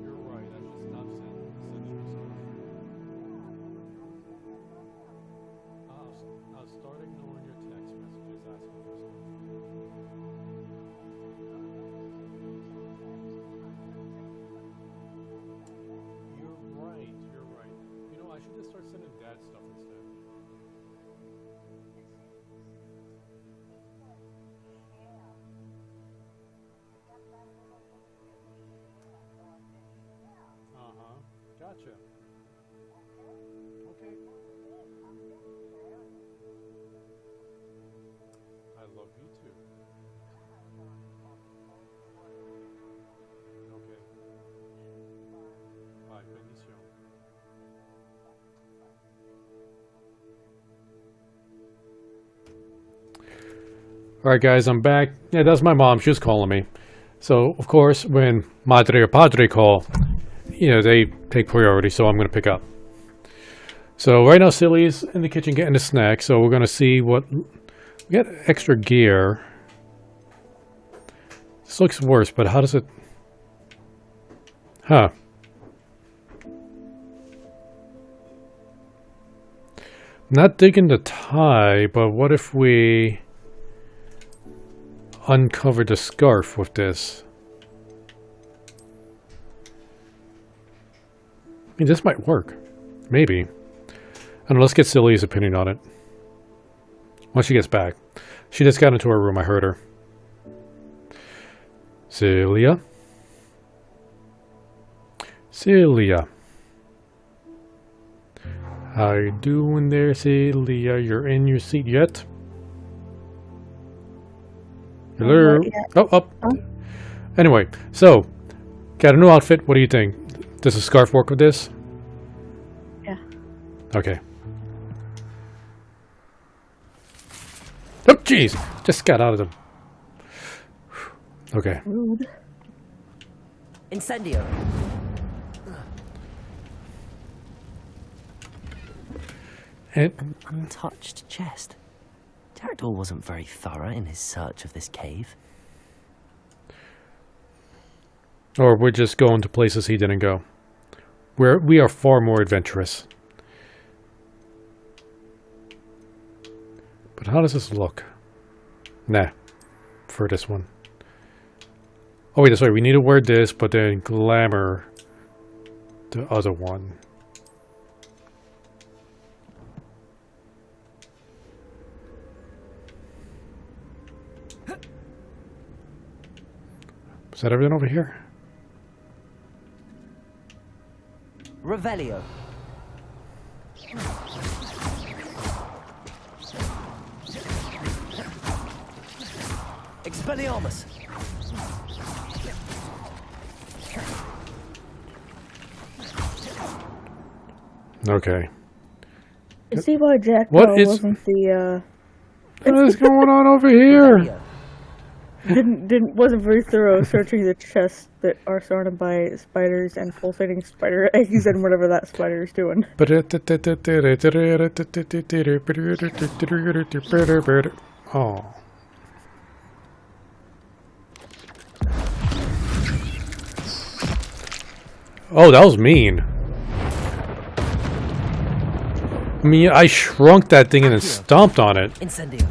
You're right, I should stop sending you stuff. I'll start ignoring your text messages asking for stuff. You're right, you're right. You know, I should just start sending Dad stuff instead. Uh-huh. Gotcha. Okay. I love you too. Okay. Bye, bendición. Alright guys, I'm back. Yeah, that's my mom. She was calling me. So, of course, when Madre or Padre call, you know, they take priority, so I'm going to pick up. So right now Cylya's in the kitchen getting a snack, so we're going to see what... We got extra gear. This looks worse, but how does it... Huh. Not digging the tie, but what if we uncover the scarf with this? I mean, this might work. Maybe. I don't know, let's get Cylya's opinion on it. Once she gets back. She just got into her room, I heard her. Cyllya? Cyllya. How you doing there, Cyllya? You're in your seat yet? Hello? Oh. Anyway, so, got a new outfit. What do you think? Does the scarf work with this? Yeah. Okay. Oh, jeez! Just got out of them. Okay. Rude. Incendio. And An untouched chest. Jackdaw wasn't very thorough in his search of this cave. or we're just going to places he didn't go. We are far more adventurous. But how does this look? Nah, for this one. Oh wait, sorry, we need to wear this, but then glamour the other one. Is that everything over here? Revelio. Expelliarmus. Okay. You see why Jack What is- wasn't the What is going on over here? wasn't very thorough searching the chests that are surrounded by spiders and pulsating spider eggs and whatever that spider is doing. Oh. Oh, that was mean. I mean, I shrunk that thing and then stomped on it. Incendio.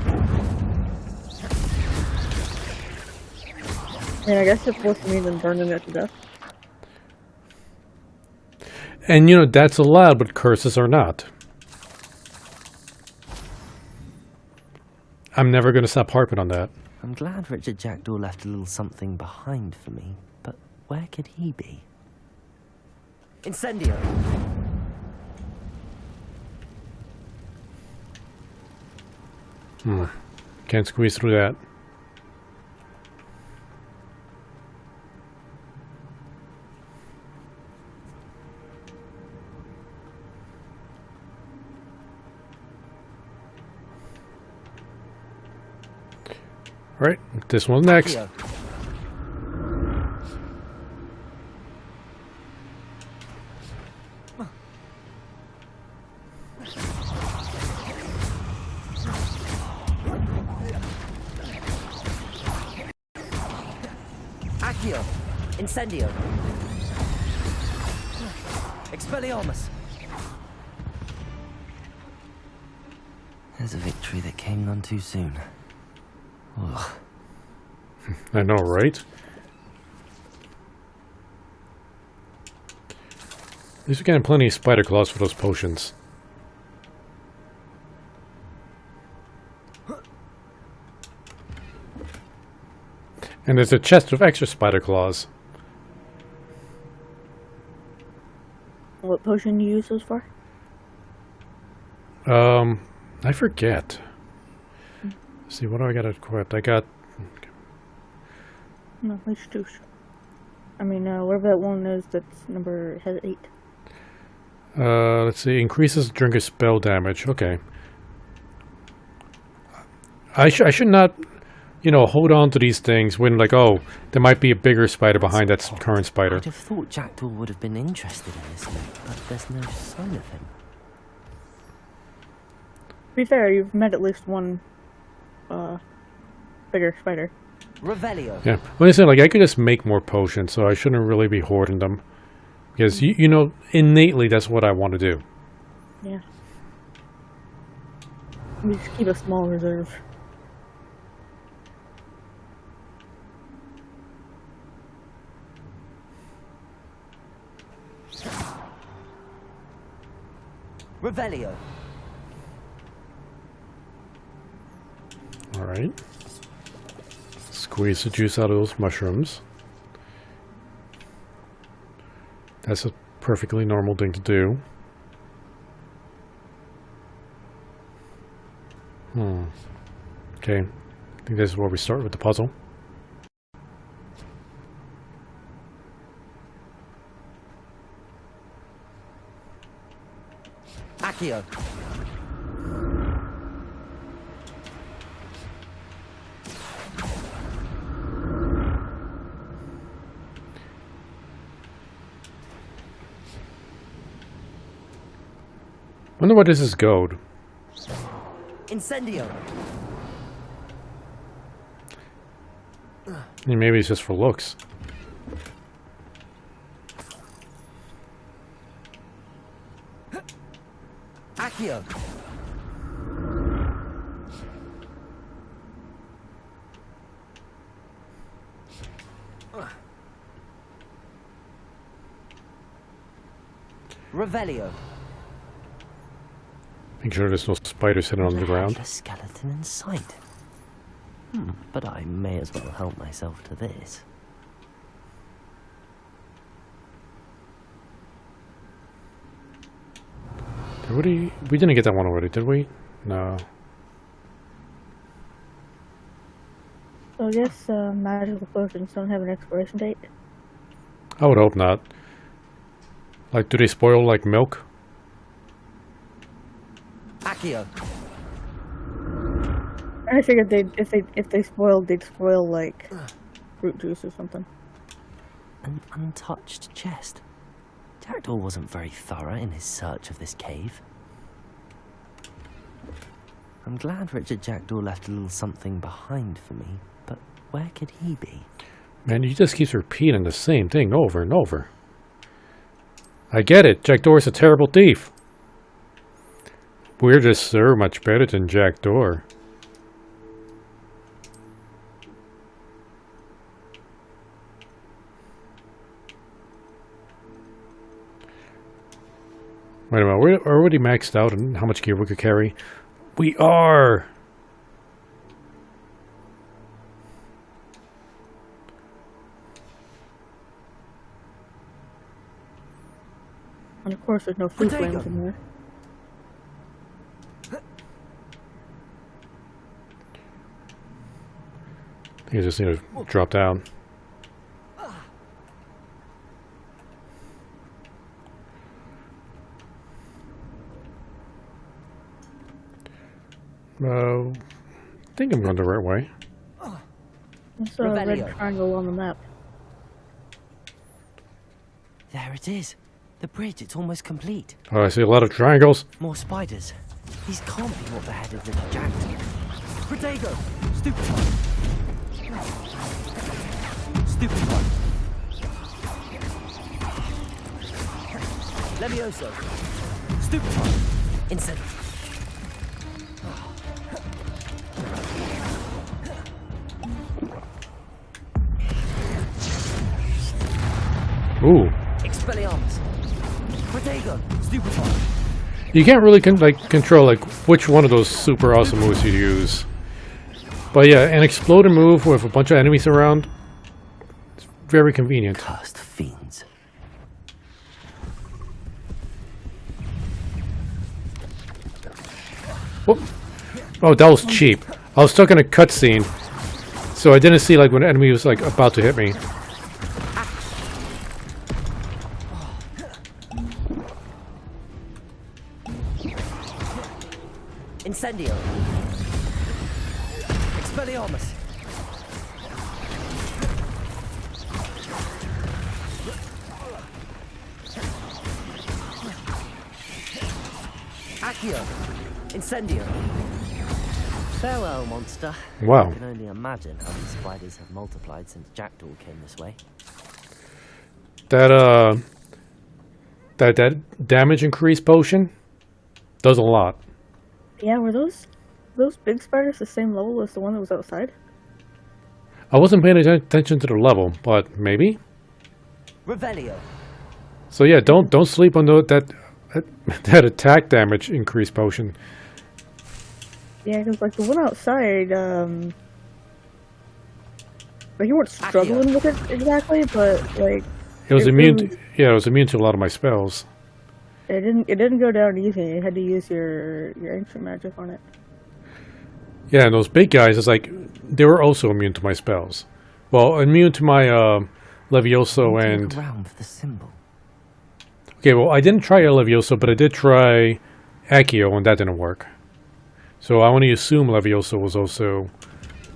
I mean, I guess it's worth me than burning it to death. And you know, that's allowed, but curses are not. I'm never going to stop harping on that. I'm glad Richard Jackdaw left a little something behind for me, but where could he be? Incendio. Can't squeeze through that. Right, this one's next. Accio. Accio. Incendio. Expelliarmus. There's a victory that came none too soon. Ugh. I know, right? At least we're getting plenty of spider claws for those potions. And there's a chest with extra spider claws. What potion you use those for? I forget. Let's see, what do I got equipped? I got... No, H2. I mean, whatever that one is that's has 8. let's see, increases drinker spell damage. Okay. I should not you know, hold on to these things when, like, oh, there might be a bigger spider behind that current spider. I'd have thought Jackdaw would have been interested in this, but there's no sign of him. To be fair, you've met at least one bigger spider. Revelio. Yeah, like I said, like I could just make more potions, so I shouldn't really be hoarding them, because you know, innately that's what I want to do. Yeah. We just keep a small reserve. Revelio. All right. Squeeze the juice out of those mushrooms. That's a perfectly normal thing to do. Okay. I think this is where we start with the puzzle. Accio. Wonder what this is gold. Incendio. Maybe it's just for looks. Accio. Revelio. Make sure there's no spiders sitting on the ground. A skeleton in sight. But I may as well help myself to this. We didn't get that one already, did we? No. So I guess magical potions don't have an expiration date. I would hope not. Like, do they spoil like milk? Accio. I figured if they spoiled, they'd spoil like fruit juice or something. An untouched chest. Jackdaw wasn't very thorough in his search of this cave. I'm glad Richard Jackdaw left a little something behind for me, but where could he be? Man, he just keeps repeating the same thing over and over. I get it, Jackdaw's a terrible thief. We're just so much better than Jackdaw. Wait a minute, we're already maxed out on how much gear we could carry. We are! And of course, there's no food flames in there. I think I just need to drop down. I think I'm going the right way. There's a red triangle on the map. There it is. The bridge, it's almost complete. Oh, I see a lot of triangles. More spiders. These can't be what the head of Richard Jackdaw. Protego! Stupid one. Stupid one. Levioso. Stupid one. Incentive. Ooh. Expelliarmus. Protego. Stupid one. You can't really control like which one of those super awesome moves you use. But yeah, an exploding move with a bunch of enemies around, it's very convenient. Cursed fiends. Whoop. Oh, that was cheap. I was stuck in a cutscene, so I didn't see like when an enemy was like about to hit me. Incendio. Expelliarmus. Accio! Incendio! Farewell, monster. Wow. I can only imagine how these spiders have multiplied since Jackdaw came this way. That damage increase potion does a lot. Yeah, were those big spiders the same level as the one that was outside? I wasn't paying attention to the level, but maybe. Revelio! So yeah, don't sleep on that attack damage increase potion. Yeah, because like the one outside, like you weren't struggling with it exactly, but like It was it immune. really- Yeah, it was immune to a lot of my spells. it didn't go down easy. You had to use your ancient magic on it. Yeah, and those big guys, it's like they were also immune to my spells. Well, immune to my Levioso and. Look around for the symbol. Okay, well, I didn't try Levioso, but I did try Accio, and that didn't work. So I only assume Levioso was also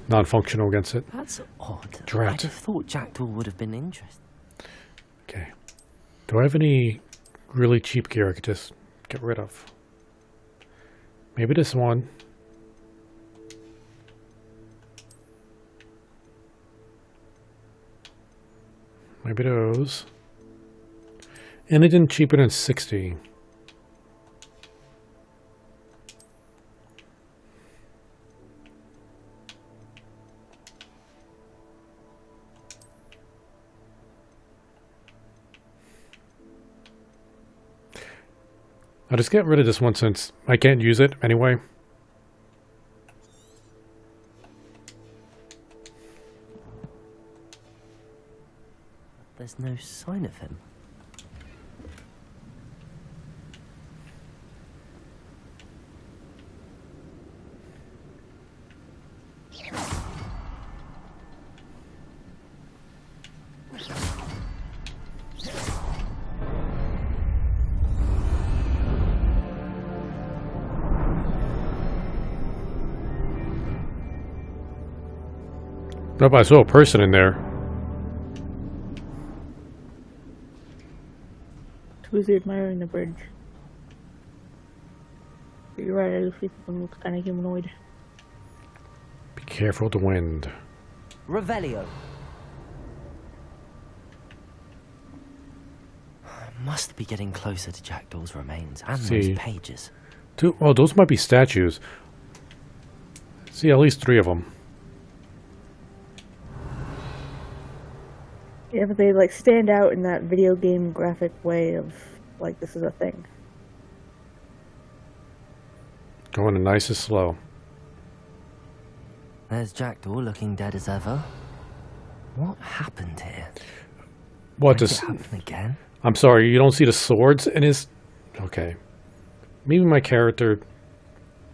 non-functional against it. That's odd. Drat. I'd have thought Jackdaw would have been interested. Okay. Do I have any really cheap gear I could just get rid of? Maybe this one. Maybe those. Anything cheaper than 60. I'll just get rid of this one since I can't use it anyway. There's no sign of him. Nope, I saw a person in there. Who's admiring the bridge? You're right, I do see someone looks kind of humanoid. Be careful of the wind. Revelio! Must be getting closer to Jackdaw's remains and See. those pages. Oh, those might be statues. See, at least 3 of them. Yeah, but they like stand out in that video game graphic way of like this is a thing. Going nice and slow. There's Jackdaw looking dead as ever. What happened here? What Might does... it happen again? I'm sorry, you don't see the swords in his... Okay. Maybe my character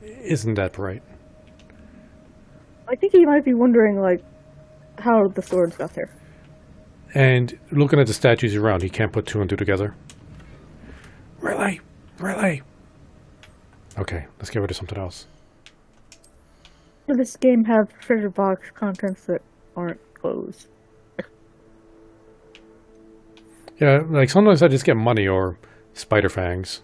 isn't that bright. I think he might be wondering like how the swords got there. And looking at the statues around, he can't put 2 and 2 together. Really? Really? Okay, let's get rid of something else. Does this game have treasure box contents that aren't closed? Yeah, like sometimes I just get money or spider fangs.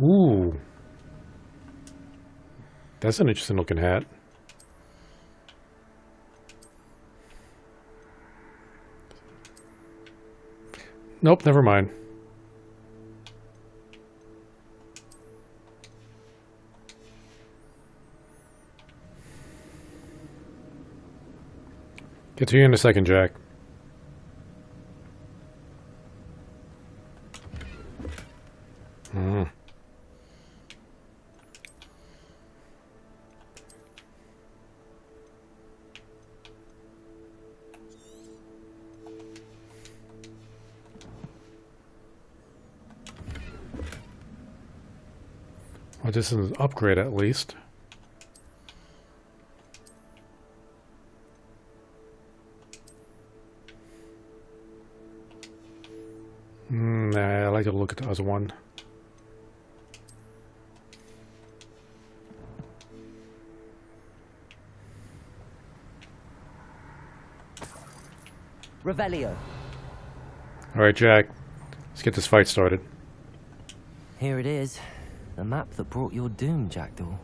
Ooh. That's an interesting looking hat. Nope, never mind. Get to you in a second, Jack. Hmm. Well, this is an upgrade at least. Nah, I like to look at the other one. Revelio. Alright, Jack. Let's get this fight started. Here it is. The map that brought your doom, Jackdaw.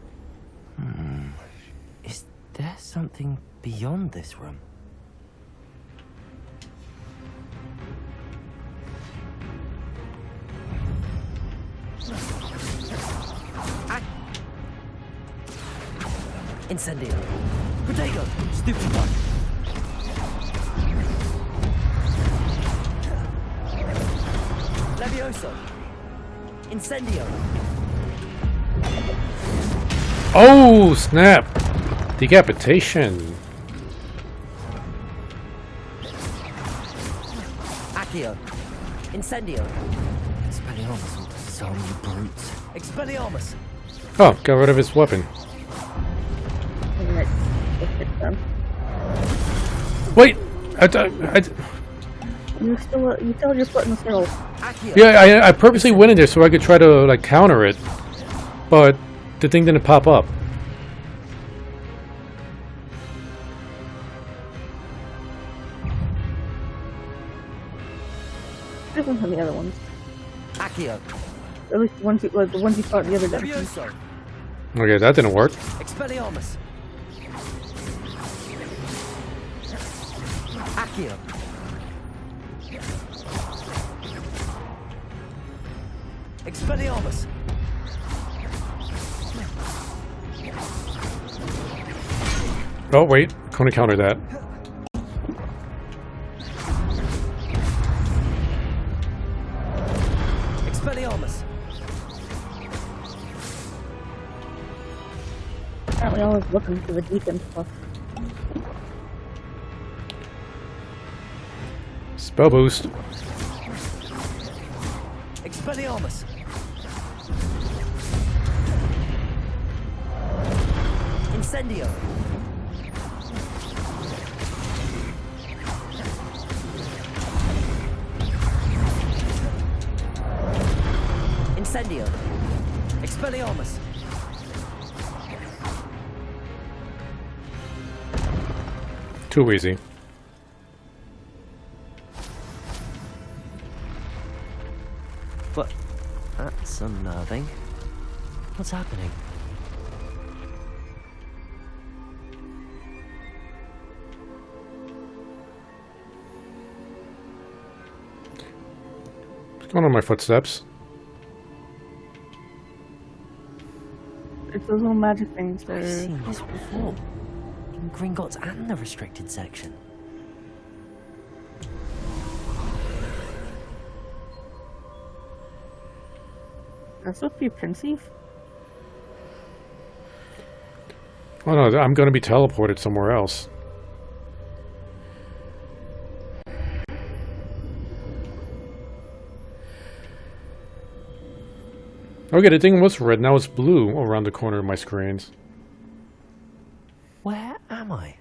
Is there something beyond this room? Incendio. Protego. Stupid one. Levioso. Incendio. Oh, snap! Decapitation. Accio. Incendio. Expelliarmus, some brutes. Expelliarmus. Oh, got rid of his weapon. Alright, let's get done. Wait! You still just button still. Accio. Yeah, I purposely went in there so I could try to, like, counter it. But the thing didn't pop up. Different from the other ones. Accio. At least the ones you fought in the other dungeons. Levioso. Okay, that didn't work. Expelliarmus. Accio. Expelliarmus. Oh, wait. Couldn't counter that. Expelliarmus. Apparently I was looking for the deacon stuff. Spell boost. Expelliarmus. Incendio. Incendio. Expelliarmus. Too easy. But that's unnerving. What's happening? What's going on my footsteps? It's those little magic things I've that seen this before. In Gringotts and the restricted section. That's supposed to be Princey. Oh no, I'm gonna be teleported somewhere else. Okay, the thing was red, now it's blue around the corner of my screens. Where am I?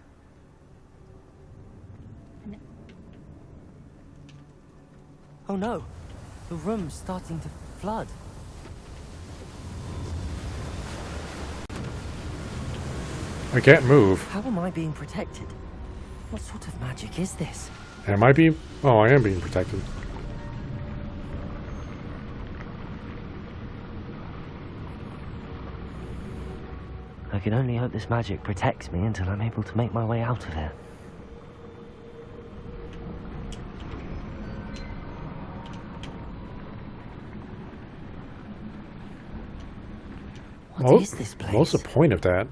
Oh no, the room's starting to flood. I can't move. How am I being protected? What sort of magic is this? Am I being... Oh, I am being protected. I can only hope this magic protects me until I'm able to make my way out of here. What is this place? What's the point of that?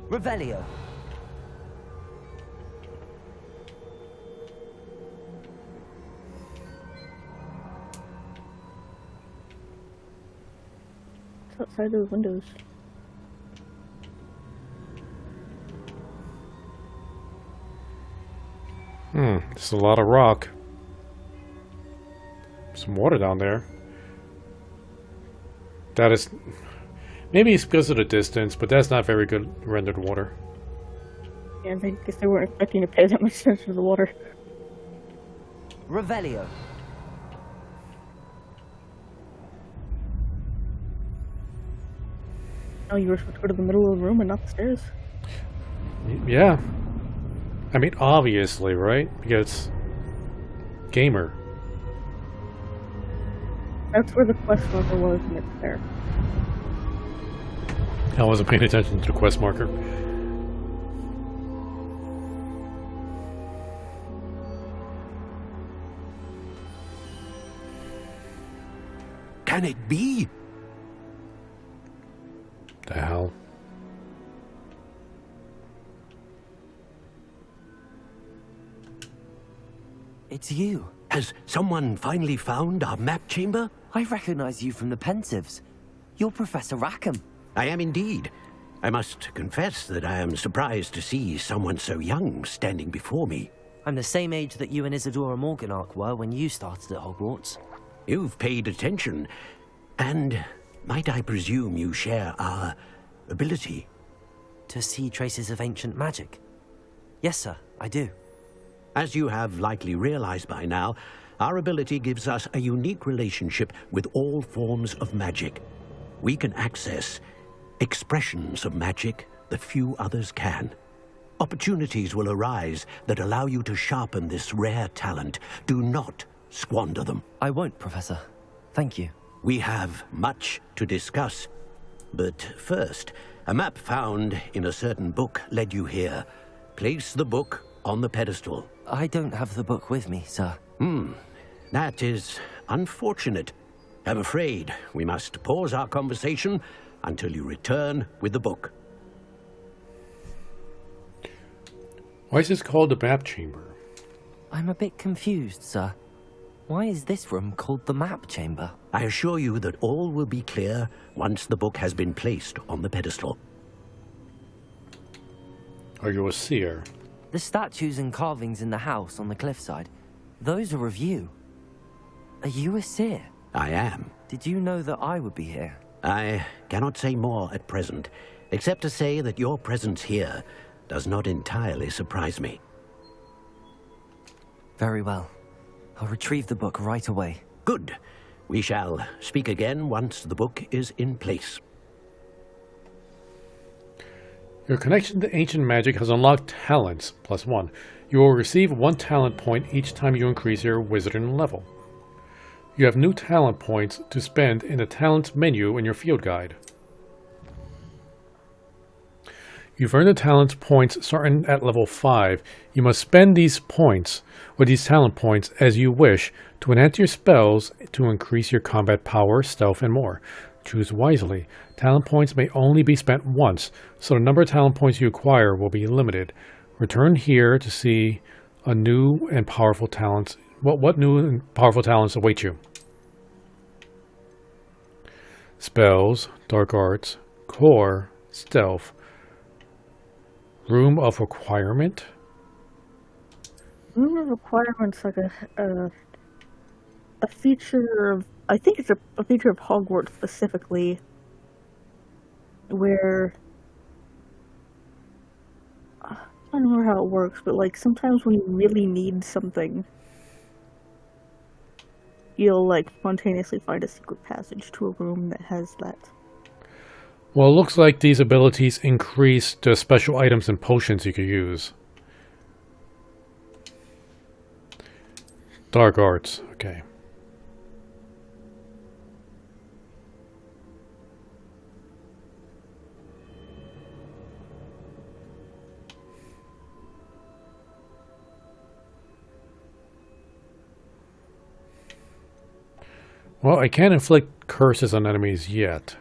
Revelio. It's outside those windows. There's a lot of rock. Some water down there. That is... Maybe it's because of the distance, but that's not very good rendered water. Yeah, I guess they weren't expecting to pay that much attention to the water. Revelio. Oh, you were supposed to go to the middle of the room and not the stairs. Yeah. I mean, obviously, right? Because gamer. That's where the quest marker was, and it's there. I wasn't paying attention to the quest marker. Can it be? The hell? It's you. Has someone finally found our map chamber? I recognize you from the Pensives. You're Professor Rackham. I am indeed. I must confess that I am surprised to see someone so young standing before me. I'm the same age that you and Isadora Morganach were when you started at Hogwarts. You've paid attention, and might I presume you share our ability? To see traces of ancient magic? Yes, sir, I do. As you have likely realized by now, our ability gives us a unique relationship with all forms of magic. We can access expressions of magic that few others can. Opportunities will arise that allow you to sharpen this rare talent. Do not squander them. I won't, Professor. Thank you. We have much to discuss. But first, a map found in a certain book led you here. Place the book on the pedestal. I don't have the book with me, sir. That is unfortunate. I'm afraid we must pause our conversation until you return with the book. Why is this called the map chamber? I'm a bit confused, sir. Why is this room called the map chamber? I assure you that all will be clear once the book has been placed on the pedestal. Are you a seer? The statues and carvings in the house on the cliffside, those are of you. Are you a seer? I am. Did you know that I would be here? I cannot say more at present, except to say that your presence here does not entirely surprise me. Very well. I'll retrieve the book right away. Good. We shall speak again once the book is in place. Your connection to ancient magic has unlocked talents, +1. You will receive 1 talent point each time you increase your wizarding level. You have new talent points to spend in the talents menu in your field guide. You've earned the talents points starting at level 5. You must spend these points, or these talent points, as you wish to enhance your spells, to increase your combat power, stealth, and more. Choose wisely. Talent points may only be spent once, so the number of talent points you acquire will be limited. Return here to see a new and powerful talents. What new and powerful talents await you? Spells, dark arts, core, stealth, room of requirement. Room of requirement's like a feature of, I think it's a feature of Hogwarts specifically, where I don't remember how it works, but like sometimes when you really need something, you'll like spontaneously find a secret passage to a room that has that. Well, it looks like these abilities increase the special items and potions you could use. Dark arts, okay. Well, I can't inflict curses on enemies yet.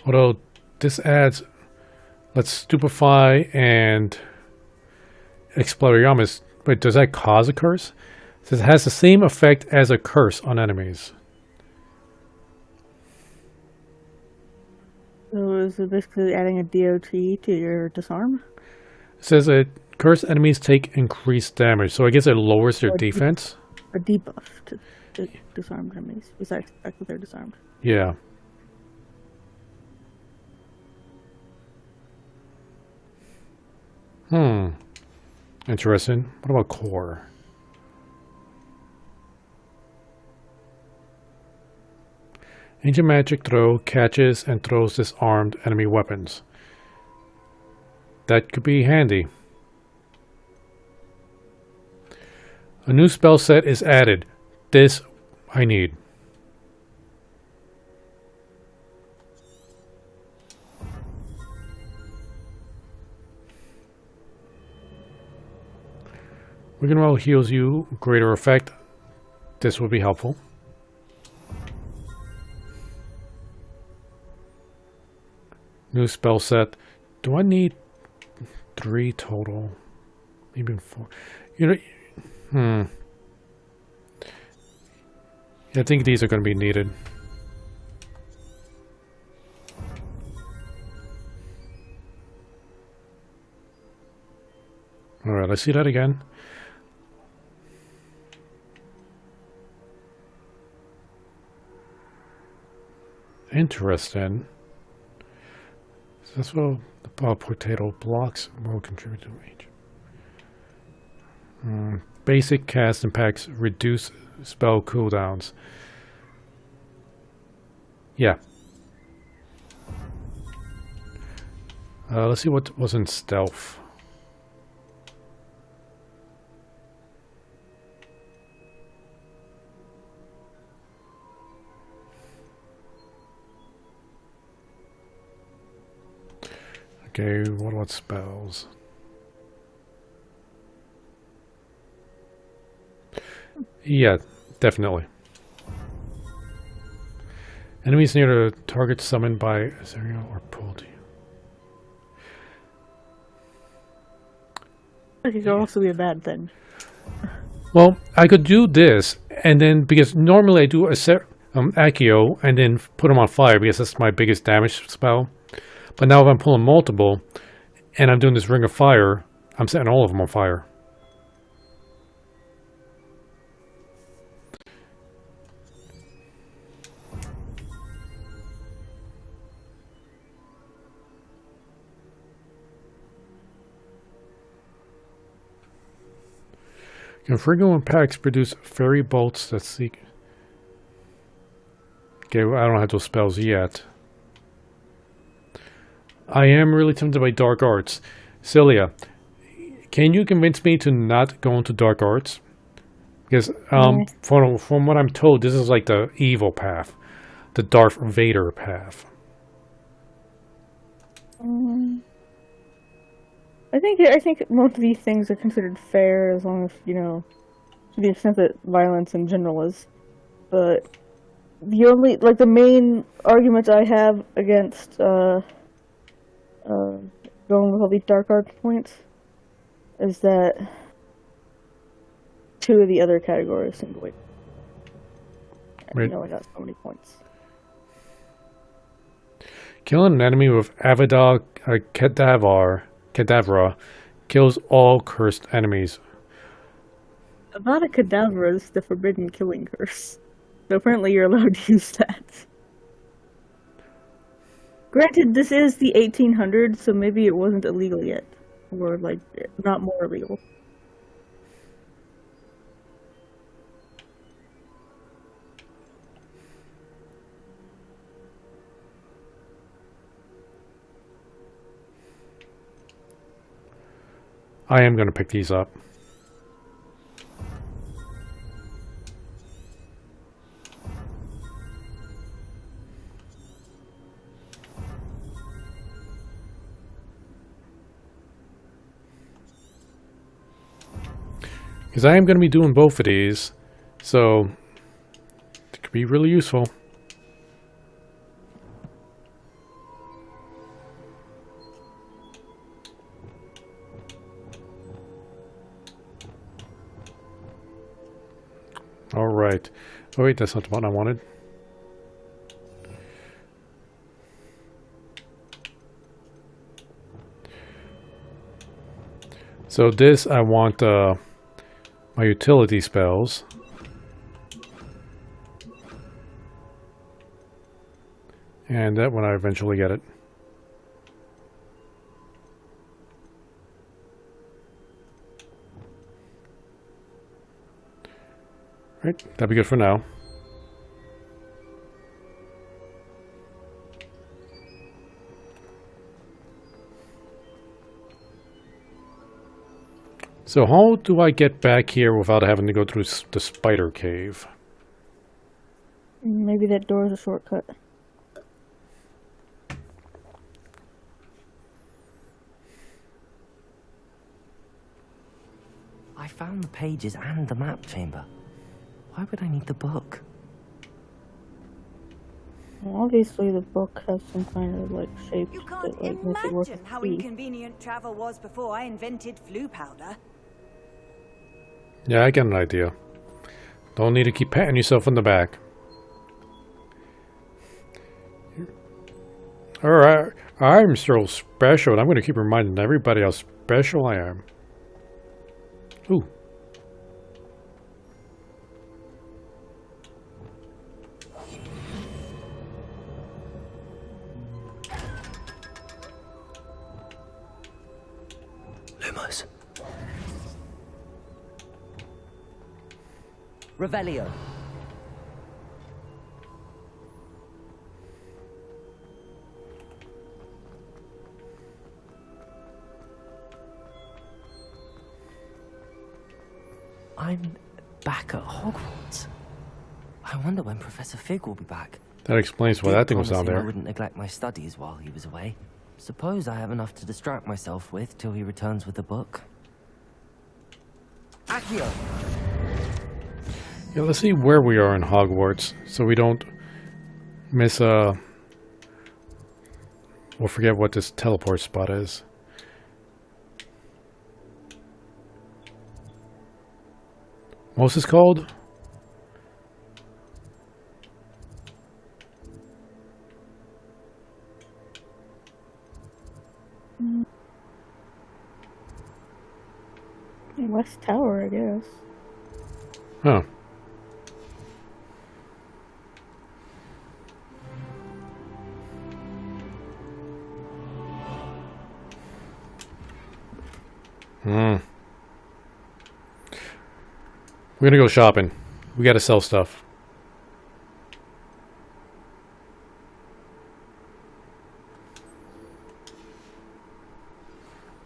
Although this adds, let's stupefy and Expelliarmus. Wait, does that cause a curse? It says it has the same effect as a curse on enemies. So is it basically adding a DOT to your disarm? It says that cursed enemies take increased damage, so I guess it lowers their defense. A debuff to disarmed enemies, besides the fact that they're disarmed. Yeah. Interesting. What about core? Ancient magic throw catches and throws disarmed enemy weapons. That could be handy. A new spell set is added. This I need. Rigmarole heals you, greater effect. This will be helpful. New spell set. Do I need 3 total? Maybe 4. You know, I think these are going to be needed. Alright, let's see that again. Interesting. That's what the potato blocks will contribute to range. Basic cast impacts reduce spell cooldowns. Yeah. Let's see what was in stealth. Okay, what about spells? Yeah, definitely. Enemies near the target summoned by Cyllya or pulled you. That could also be a bad thing. Well, I could do this, and then, because normally I do a Accio, and then put them on fire, because that's my biggest damage spell. But now if I'm pulling multiple, and I'm doing this Ring of Fire, I'm setting all of them on fire. Configure impacts produce fairy bolts that seek. Okay, well, I don't have those spells yet. I am really tempted by dark arts. Cyllya, can you convince me to not go into dark arts? Because from what I'm told, this is like the evil path, the Darth Vader path. I think most of these things are considered fair as long as, you know, to the extent that violence in general is. But the only, like, the main argument I have against going with all these dark arts points is that 2 of the other categories seem to wait. Right. You know, I got so many points. Killing an enemy with Avada Kedavra kills all cursed enemies. Avada Kedavra is the forbidden killing curse. So apparently you're allowed to use that. Granted, this is the 1800s, so maybe it wasn't illegal yet. Or, like, not more illegal. I am going to pick these up. Because I am going to be doing both of these, so it could be really useful. Alright. Oh wait, that's not the one I wanted. So this, I want my utility spells. And that when I eventually get it. Right, that'd be good for now. So how do I get back here without having to go through the spider cave? Maybe that door is a shortcut. I found the pages and the map chamber. Why would I need the book? Well, obviously the book has some kind of like shape You can't that like makes it worth imagine the how key. inconvenient travel was before I invented flu powder. Yeah, I get an idea. Don't need to keep patting yourself on the back. Alright, I'm so special, and I'm going to keep reminding everybody how special I am. Ooh. Lumos. Revelio. I'm back at Hogwarts. I wonder when Professor Fig will be back. That explains why that thing was down Promised him I there. wouldn't neglect my studies while he was away. Suppose I have enough to distract myself with till he returns with the book. Accio! Yeah, let's see where we are in Hogwarts, so we don't miss or forget what this teleport spot is. What's this called? West Tower, I guess. Huh. We're gonna go shopping. We gotta sell stuff.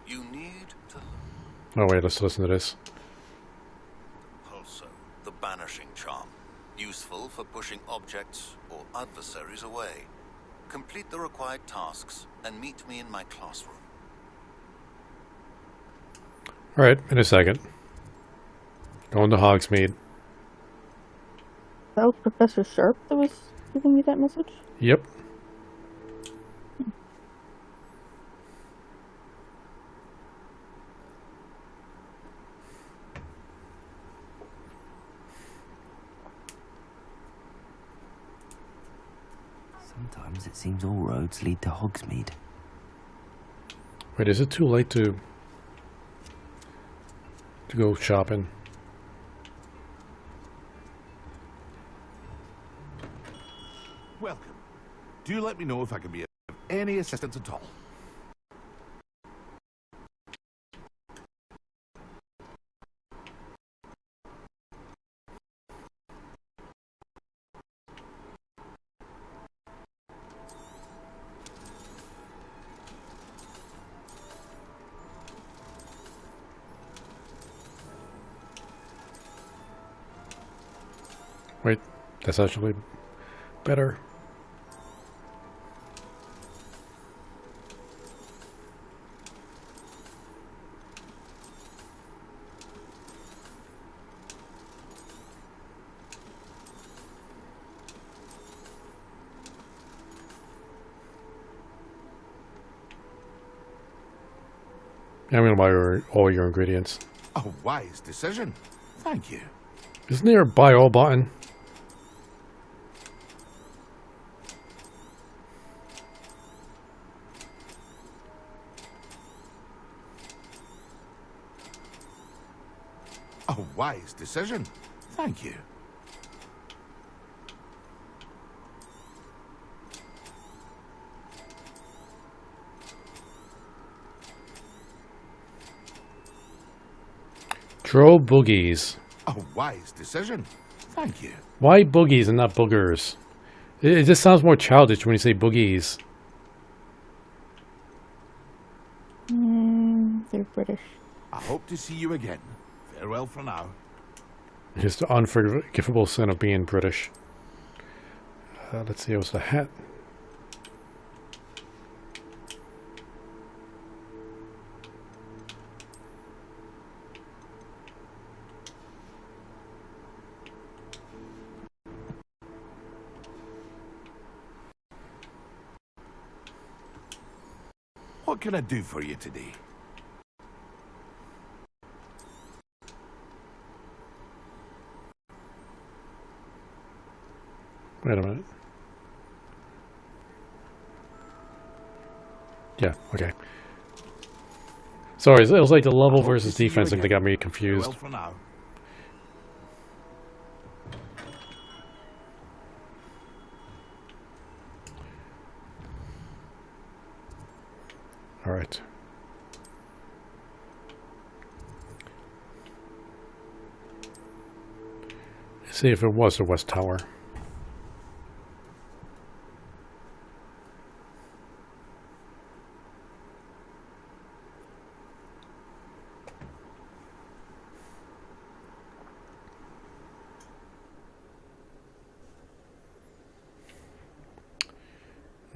You need to Oh wait, let's listen to this. also the banishing charm, useful for pushing objects or adversaries away. Complete the required tasks and meet me in my classroom. Alright, in a second. Going to Hogsmeade. That was Professor Sharp that was giving me that message? Yep. Sometimes it seems all roads lead to Hogsmeade. Wait, is it too late to go shopping? Welcome. Do let me know if I can be of any assistance at all. Wait, that's actually better. I'm gonna buy all your ingredients. A wise decision. Thank you. Isn't there a buy all button? A wise decision. Thank you. Dro boogies. A wise decision. Thank you. Why boogies and not boogers? It just sounds more childish when you say boogies. They're British. I hope to see you again. Farewell for now. Just the unforgivable sin of being British. Let's see, it was the hat. What can I do for you today? Wait a minute. Yeah, okay. Sorry, it was like the level versus defense thing that got me confused. Farewell for now. Alright. Let's see if it was the West Tower.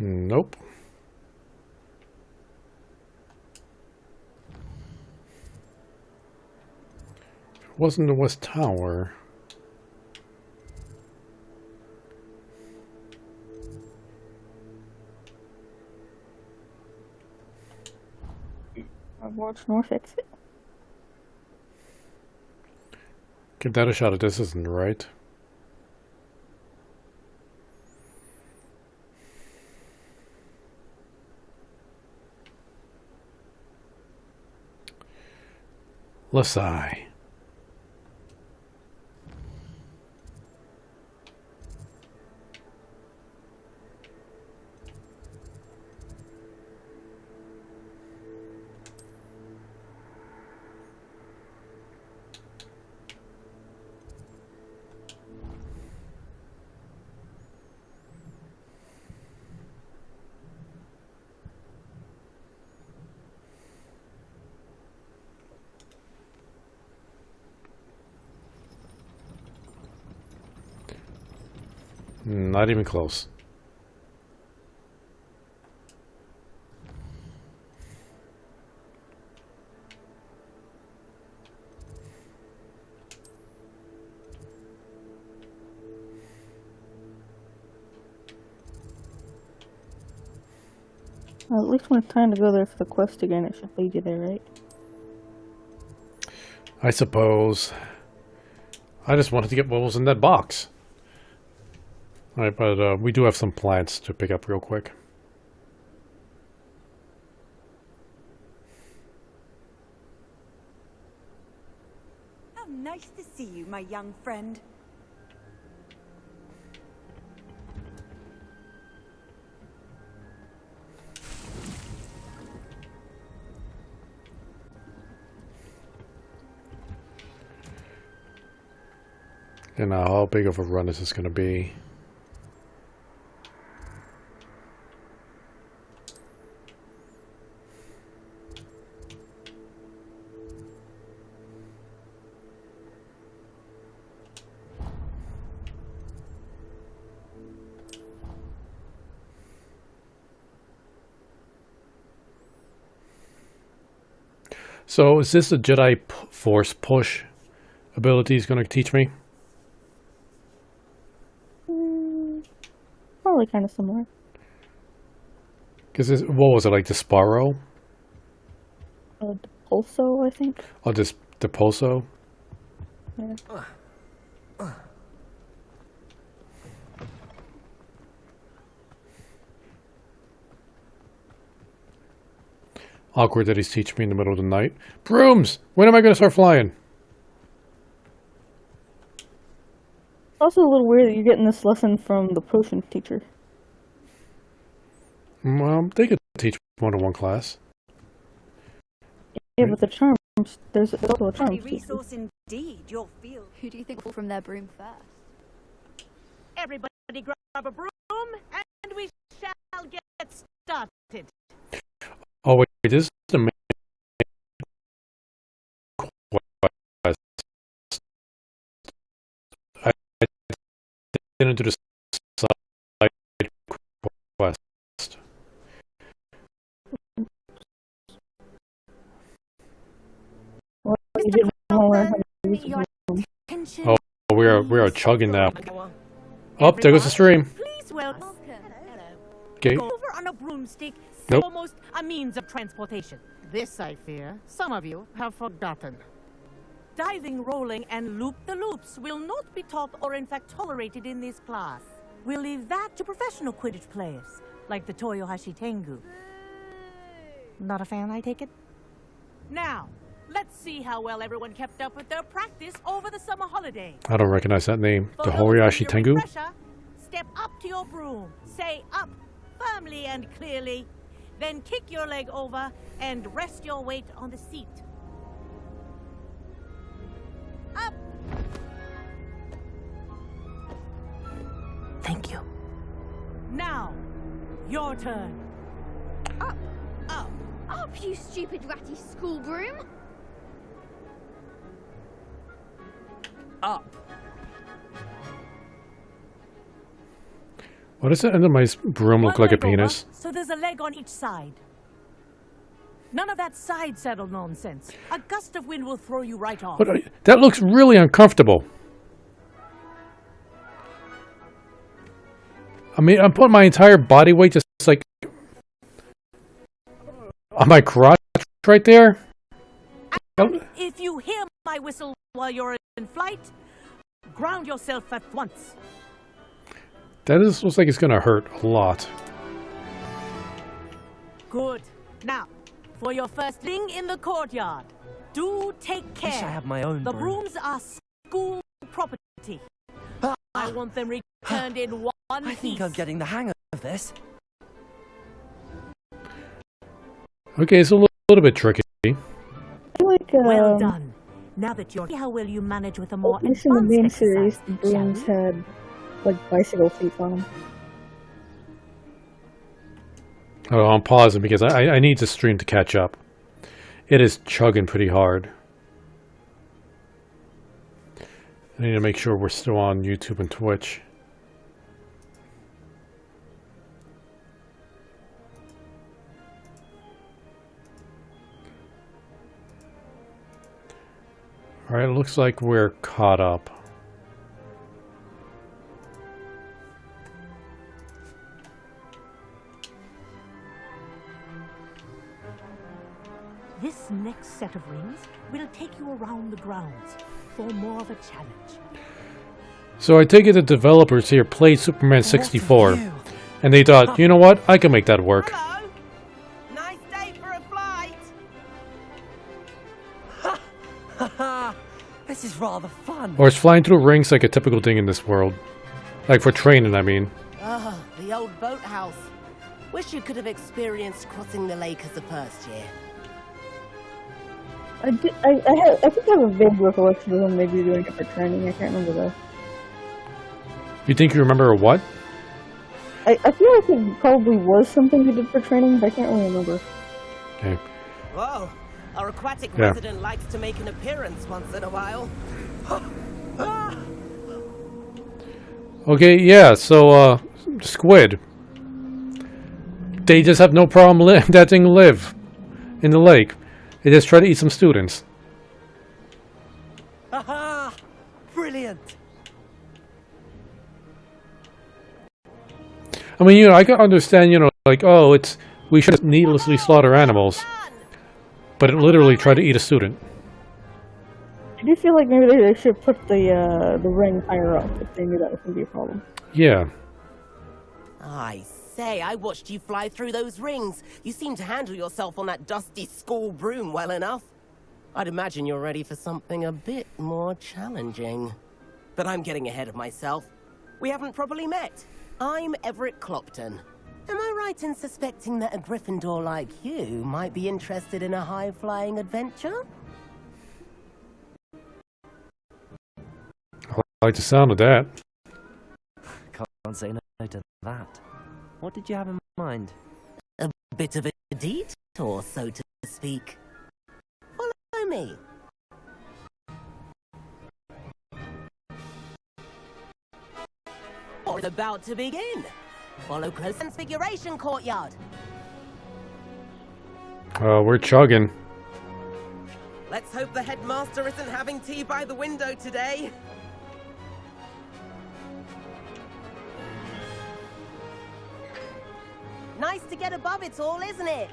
Nope. If it wasn't the West Tower. Hogwarts North exit. Give that a shot if this isn't right. Lasai. Not even close. Well, at least when it's time to go there for the quest again, it should lead you there, right? I suppose. I just wanted to get what was in that box. Alright, but we do have some plants to pick up real quick. How nice to see you, my young friend. And now, how big of a run is this going to be? So, is this a Jedi Force push ability he's going to teach me? Probably kind of similar. Because what was it, like the Sparrow? The Pulso, I think. Oh, the Pulso? Yeah. Awkward that he's teaching me in the middle of the night. Brooms! When am I going to start flying? Also a little weird that you're getting this lesson from the potion teacher. Well, they could teach one-to-one class. Yeah, but the charms, there's also a charm Resource indeed, your field. Who do you think will fall from their broom first? Everybody grab a broom, and we shall get started. Oh wait, this is the main quest. I didn't do the side quest. Well, you didn't learn how to use the broom. Oh, we are chugging now. Oh, there goes the stream. Please welcome. Okay. Go over on a broomstick, Nope. almost a means of transportation. This, I fear, some of you have forgotten. Diving, rolling, and loop-the-loops will not be taught or in fact tolerated in this class. We'll leave that to professional Quidditch players, like the Toyohashi Tengu. Not a fan, I take it? Now, let's see how well everyone kept up with their practice over the summer holiday. I don't recognize that name. For The those Horiashi with your Tengu? refresher, step up to your broom, say up firmly and clearly, then kick your leg over and rest your weight on the seat. Up! Thank you. Now, your turn. Up, Up. up, you stupid ratty school broom! Up. Why does the end of my broom look One like a leg over, penis? so there's a leg on each side. None of that side saddle nonsense. A gust of wind will throw you right off. But that looks really uncomfortable. I mean, I'm putting my entire body weight just like on my crotch right there. If you hear my whistle while you're in flight, ground yourself at once. That looks like it's gonna hurt a lot. Good. Now, for your first thing in the courtyard, do take care. Wish I had my own The broom. brooms are school property. I want them returned in one I think I'm piece. getting the hang of this. Okay, it's a little bit tricky. I feel like, Well done. Now that you're how will you manage with a more at least in the advanced main series, exercise, the shall brooms we? had, like, bicycle seats on them. Oh, I'm pausing because I need the stream to catch up. It is chugging pretty hard. I need to make sure we're still on YouTube and Twitch. Alright, it looks like we're caught up. This next set of rings will take you around the grounds for more of a challenge. So I take it the developers here played Superman 64, and they thought, you know what, I can make that work. Hello. Nice day for a flight. Haha, this is rather fun. Or is flying through rings like a typical thing in this world? Like for training, I mean. Oh, the old boathouse. Wish you could have experienced crossing the lake as a first year. I think I have a vague recollection of them maybe doing it for training. I can't remember though. You think you remember what? I feel like it probably was something we did for training, but I can't really remember. Okay. Whoa, our aquatic Yeah. resident likes to make an appearance once in a while. Okay, yeah, so, squid. They just have no problem that thing live in the lake. They just try to eat some students. Haha, brilliant. I mean, you know, I can understand, you know, like, oh, we should needlessly slaughter animals. But it literally tried to eat a student. I do feel like maybe they should put the ring higher up if they knew that was going to be a problem. Yeah. I say, I watched you fly through those rings. You seem to handle yourself on that dusty school broom well enough. I'd imagine you're ready for something a bit more challenging. But I'm getting ahead of myself. We haven't properly met. I'm Everett Clopton. Am I right in suspecting that a Gryffindor like you might be interested in a high-flying adventure? I like the sound of that. say no to that. What did you have in mind? A bit of a detour, so to speak. Follow me. It's about to begin. Follow close. Transfiguration courtyard. We're chugging. Let's hope the headmaster isn't having tea by the window today. Nice to get above it all, isn't it?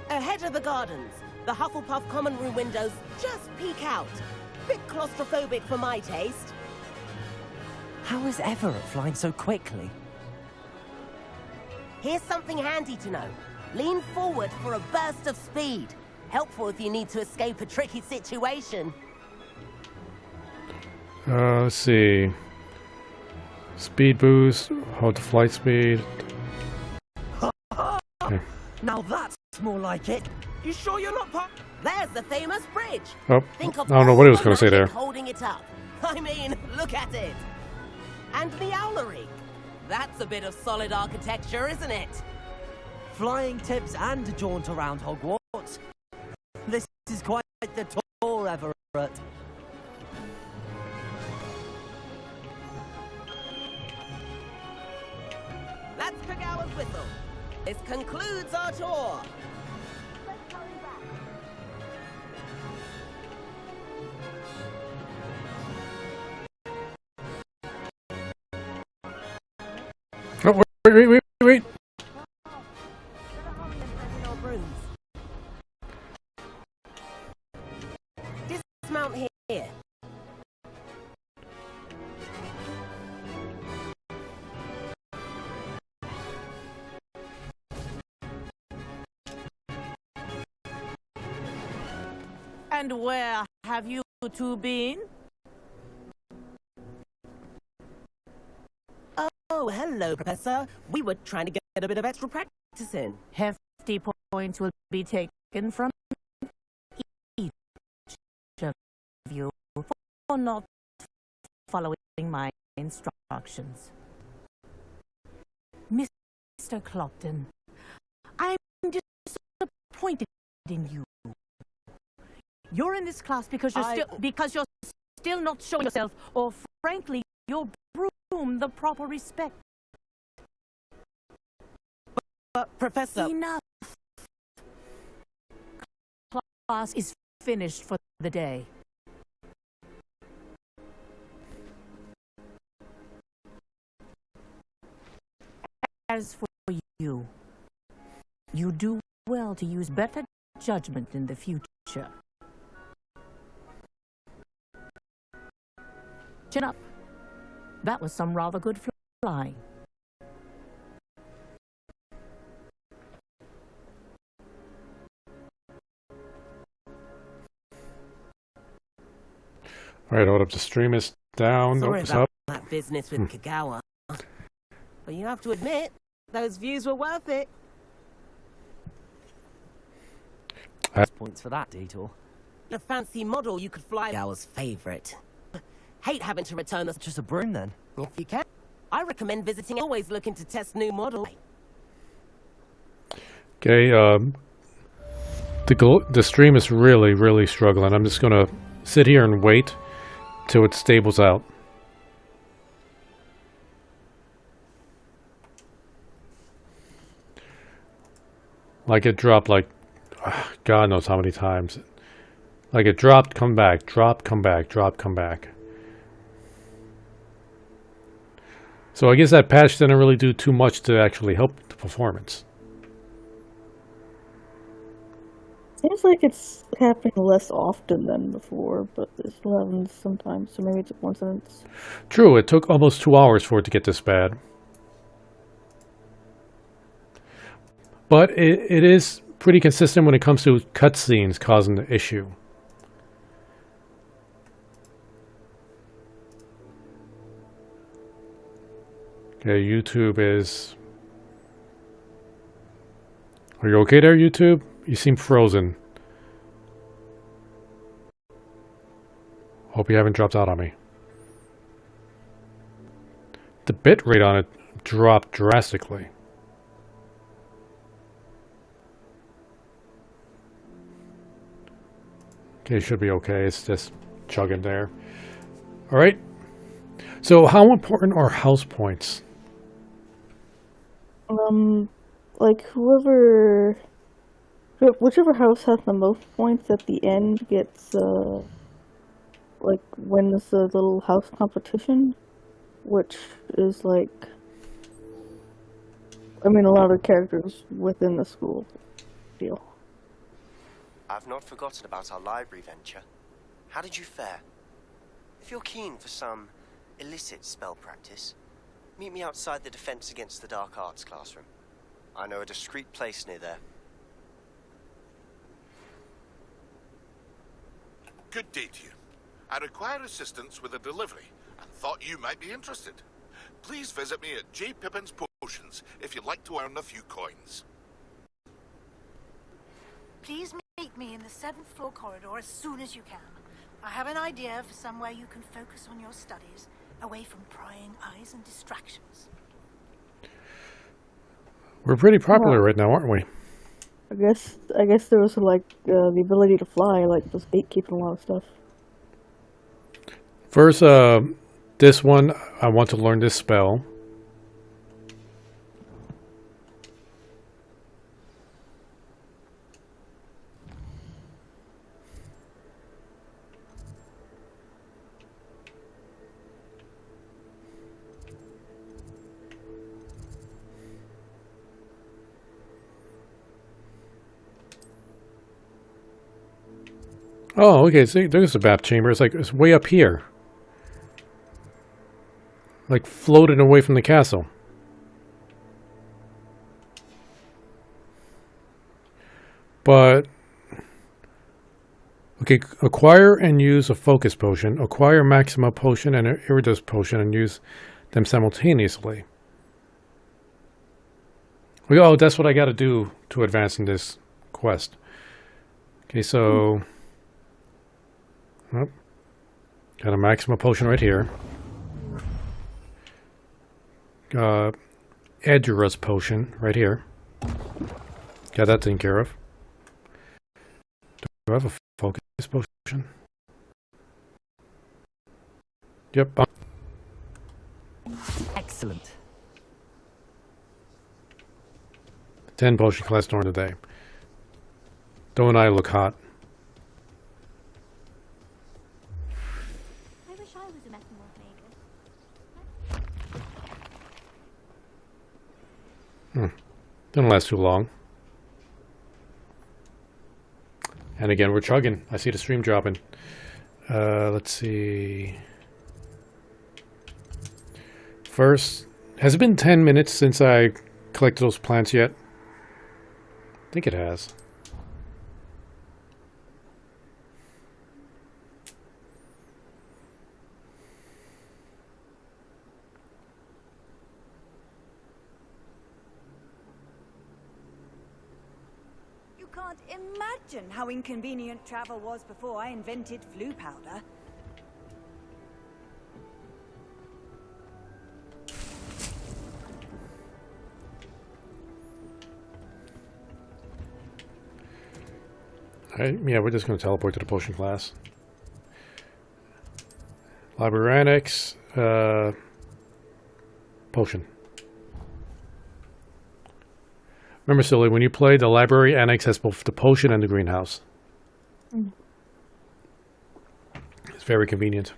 Ahead of the gardens, the Hufflepuff common room windows just peek out. Bit claustrophobic for my taste. How is Everett flying so quickly? Here's something handy to know. Lean forward for a burst of speed. Helpful if you need to escape a tricky situation. Let's see. Speed boost, hold the flight speed. Okay. Now that's more like it. You sure you're not part? There's the famous bridge. Oh, Think of I don't know what he was all going to say the there. magic holding it up. I mean, look at it. And the owlery. That's a bit of solid architecture, isn't it? Flying tips and a jaunt around Hogwarts. This is quite the tour, Everett. That's Kagawa's whistle. This concludes our tour. Oh, wait. Dismount here. And where have you two been? Oh, hello, Professor. We were trying to get a bit of extra practice in. Hefty points will be taken from each of you for not following my instructions. Mr. Clopton, I'm disappointed in you. You're in this class because you're still not showing yourself, or frankly, your broom the proper respect. But Professor, Enough. Class is finished for the day. As for you, you do well to use better judgment in the future. Chin up. That was some rather good flying. Alright, hold up. The stream is down. Sorry It's about up. that business with Kagawa. But you have to admit, those views were worth it. Points for that detour. A fancy model you could fly. Kagawa's favorite. Hate having to return us. Just a broom then. If you can. I recommend visiting. Always looking to test new models. Okay, the stream is really struggling. I'm just gonna sit here and wait till it stables out. Like it dropped like God knows how many times. Like it dropped, come back, drop, come back, drop, come back. So I guess that patch didn't really do too much to actually help the performance. Seems like it's happening less often than before, but it still happens sometimes, so maybe it's a coincidence. True, it took almost 2 hours for it to get this bad. But it is pretty consistent when it comes to cutscenes causing the issue. Okay, YouTube is... Are you okay there, YouTube? You seem frozen. Hope you haven't dropped out on me. The bit rate on it dropped drastically. Okay, should be okay. It's just chugging there. Alright. So how important are house points? Like whichever house has the most points at the end gets, like, wins the little house competition, which is like, I mean, a lot of characters within the school deal. I've not forgotten about our library venture. How did you fare? If you're keen for some illicit spell practice, meet me outside the Defense Against the Dark Arts classroom. I know a discreet place near there. Good day to you. I require assistance with a delivery and thought you might be interested. Please visit me at J. Pippin's Potions if you'd like to earn a few coins. Please meet me in the 7th floor corridor as soon as you can. I have an idea for somewhere you can focus on your studies, away from prying eyes and distractions. We're pretty popular right now, aren't we? I guess there was like the ability to fly, like just gatekeeping a lot of stuff. First, this one, I want to learn this spell. Oh, okay, see, there's the bath chamber. It's like, it's way up here. Like, floating away from the castle. But, okay, acquire and use a focus potion. Acquire Maxima potion and an Iridus potion and use them simultaneously. Oh, that's what I gotta do to advance in this quest. Okay, so... Oh, got a Maxima potion right here. Edurus potion right here. Got that taken care of. Do I have a focus potion? Yep. Excellent. 10 potion class during the day. Don't I look hot? I wish I was a metamorph maker. Didn't last too long. And again, we're chugging. I see the stream dropping. Let's see. First, has it been 10 minutes since I collected those plants yet? I think it has. You can't imagine how inconvenient travel was before I invented flu powder. Alright, yeah, we're just going to teleport to the potion class. Library Annex, potion. Remember, Cyllya, when you play, the Library Annex has both the potion and the greenhouse. It's very convenient.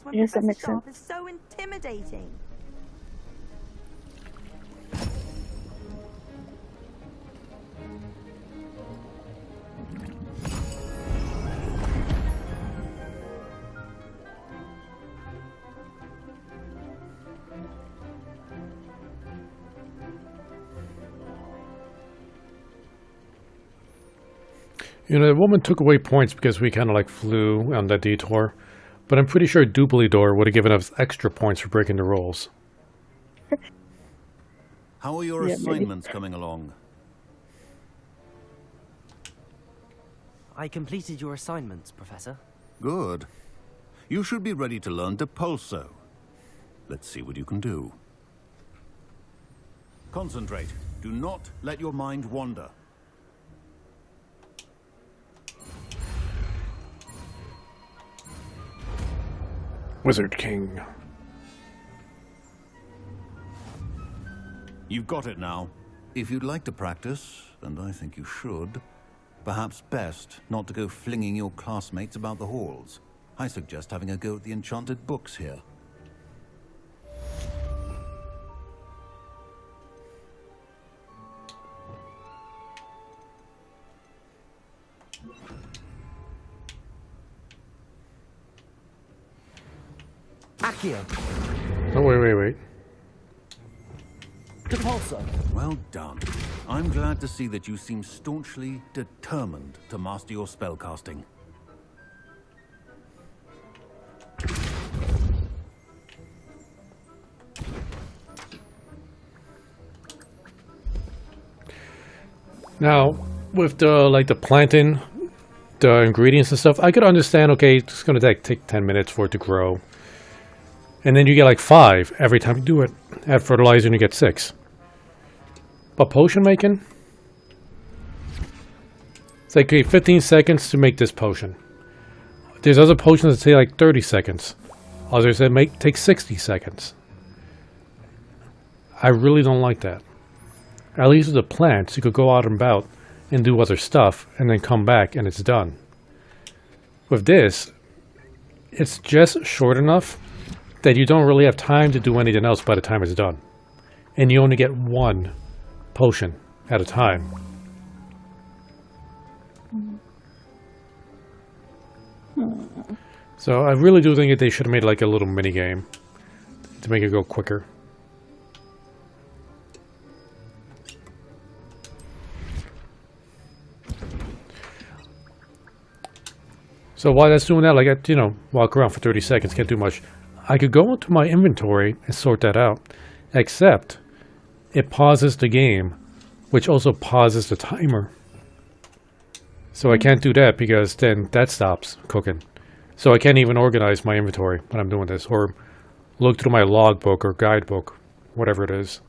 When Yes, that Professor makes Sharp sense. is so intimidating. You know, the woman took away points because we kind of like flew on that detour. But I'm pretty sure Dublidor would have given us extra points for breaking the rules. How are your Yeah, assignments coming along? I completed your assignments, Professor. Good. You should be ready to learn Depulso. Let's see what you can do. Concentrate. Do not let your mind wander. Wizard King. You've got it now. If you'd like to practice, and I think you should, perhaps best not to go flinging your classmates about the halls. I suggest having a go at the enchanted books here. Accio. Oh, wait. Depulso. Well done. I'm glad to see that you seem staunchly determined to master your spellcasting. Now, with the planting, the ingredients and stuff, I could understand, okay, it's going to take 10 minutes for it to grow. And then you get like 5 every time you do it. Add fertilizer and you get 6. But potion making? It's like, okay, 15 seconds to make this potion. There's other potions that take like 30 seconds. Others that take 60 seconds. I really don't like that. At least with the plants, you could go out and about and do other stuff and then come back and it's done. With this, it's just short enough that you don't really have time to do anything else by the time it's done. And you only get 1 potion at a time. So I really do think that they should have made like a little mini game to make it go quicker. So while that's doing that, like I, walk around for 30 seconds, can't do much. I could go into my inventory and sort that out, except it pauses the game, which also pauses the timer. So I can't do that because then that stops cooking. So I can't even organize my inventory when I'm doing this, or look through my logbook or guidebook, whatever it is.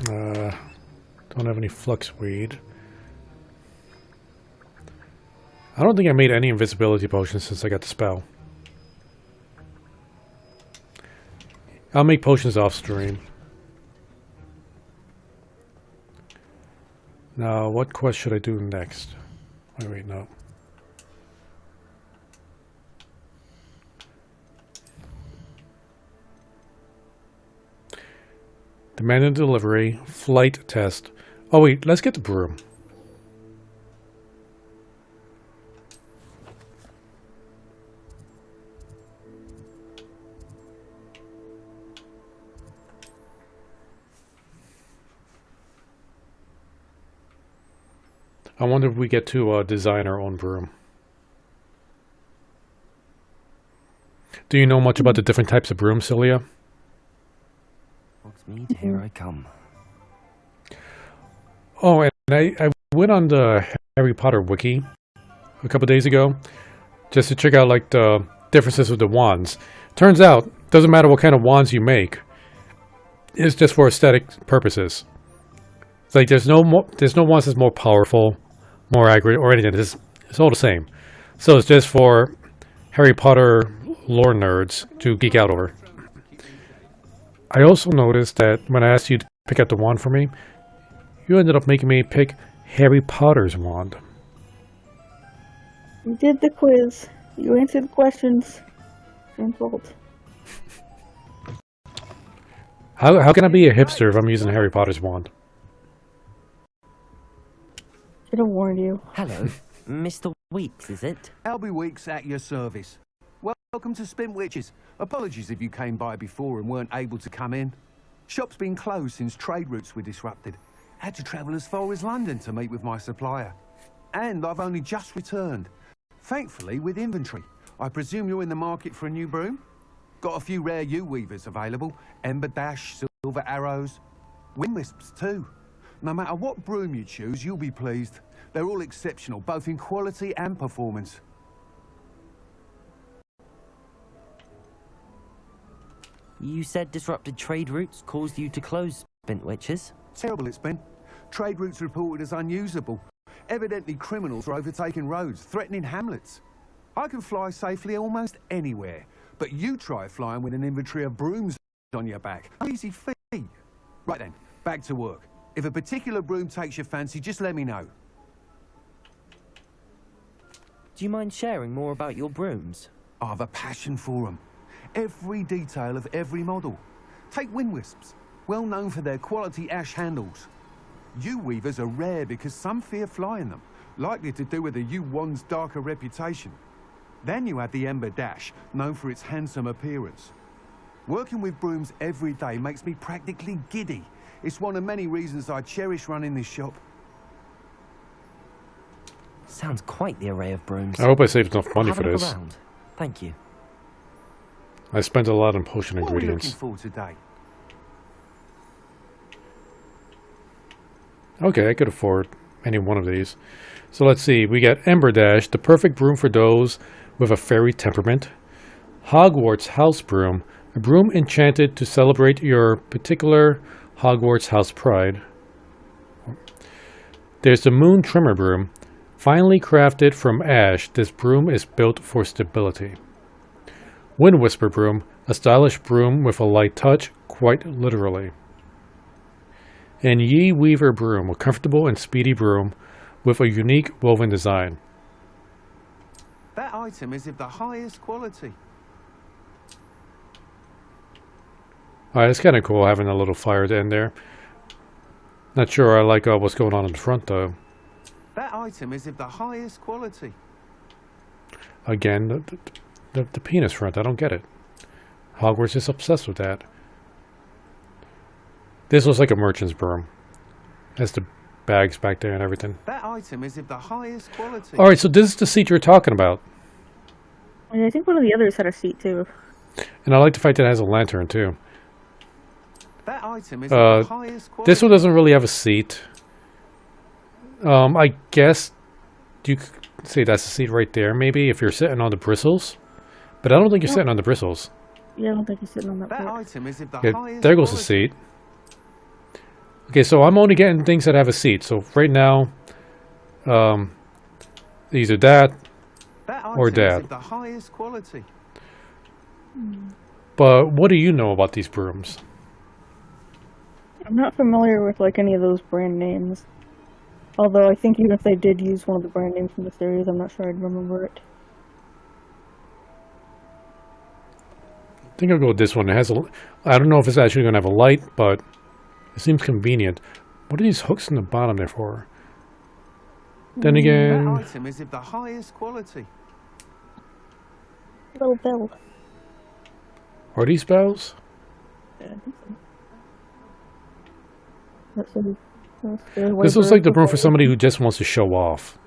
Don't have any flux weed. I don't think I made any invisibility potions since I got the spell. I'll make potions off stream. Now, what quest should I do next? Wait, no. Demand and delivery, flight test. Oh wait, let's get the broom. I wonder if we get to design our own broom. Do you know much about the different types of brooms, Cyllya? Hogsmeade, here I come. Oh, and I went on the Harry Potter wiki a couple days ago just to check out like the differences with the wands. Turns out, doesn't matter what kind of wands you make. It's just for aesthetic purposes. It's like there's no wands that's more powerful, more accurate, or anything. It's all the same. So it's just for Harry Potter lore nerds to geek out over. I also noticed that when I asked you to pick out the wand for me, you ended up making me pick Harry Potter's wand. You did the quiz. You answered the questions. Same fault. How can I be a hipster if I'm using Harry Potter's wand? Should have warned you. Hello, Mr. Weeks, is it? Albie Weeks at your service. Welcome to Spint Witches. Apologies if you came by before and weren't able to come in. Shop's been closed since trade routes were disrupted. Had to travel as far as London to meet with my supplier. And I've only just returned. Thankfully, with inventory. I presume you're in the market for a new broom? Got a few rare U-weavers available. Ember Dash, Silver Arrows. Wind Wisps too. No matter what broom you choose, you'll be pleased. They're all exceptional, both in quality and performance. You said disrupted trade routes caused you to close Spintwitches? Terrible it's been. Trade routes reported as unusable. Evidently criminals are overtaking roads, threatening hamlets. I can fly safely almost anywhere, but you try flying with an inventory of brooms on your back. Easy feat. Right then, back to work. If a particular broom takes your fancy, just let me know. Do you mind sharing more about your brooms? I have a passion for them. Every detail of every model. Take Wind Wisps, well known for their quality ash handles. U-weavers are rare because some fear flying them, likely to do with the U-1's darker reputation. Then you have the Ember Dash, known for its handsome appearance. Working with brooms every day makes me practically giddy. It's one of many reasons I cherish running this shop. Sounds quite the array of brooms. I hope I saved enough money Have for a look this. around. Thank you. I spent a lot on potion What are we ingredients. looking for today? Okay, I could afford any one of these. So let's see. We got Ember Dash, the perfect broom for those with a fairy temperament. Hogwarts House Broom, a broom enchanted to celebrate your particular Hogwarts house pride. There's the Moon Trimmer Broom. Finely crafted from ash, this broom is built for stability. Wind Whisper Broom, a stylish broom with a light touch, quite literally. And Ye Weaver Broom, a comfortable and speedy broom with a unique woven design. That item is of the highest quality. Alright, it's kind of cool having a little fire at the end there. Not sure I like what's going on in the front though. That item is of the highest quality. Again, the penis front, I don't get it. Hogwarts is obsessed with that. This looks like a merchant's broom. Has the bags back there and everything. That item is of the highest quality. Alright, so this is the seat you're talking about. Yeah, I think one of the others had a seat too. And I like the fact that it has a lantern too. That item is of the highest quality. This one doesn't really have a seat. I guess you could say that's the seat right there, maybe, if you're sitting on the bristles. But I don't think you're sitting on the bristles. Yeah, I don't think he's sitting on that That part. item is of the Yeah, highest there goes the quality. seat. Okay, so I'm only getting things that have a seat. So right now, either that That or item is that. of the highest quality. But what do you know about these brooms? I'm not familiar with like any of those brand names. Although I think even if they did use one of the brand names from the series, I'm not sure I'd remember it. I think I'll go with this one. It has a. I don't know if it's actually going to have a light, but it seems convenient. What are these hooks in the bottom there for? Then That again, item is of the highest quality. Little bell. are these bells? Yeah, I think so. This This looks like the broom for somebody who just wants to show off.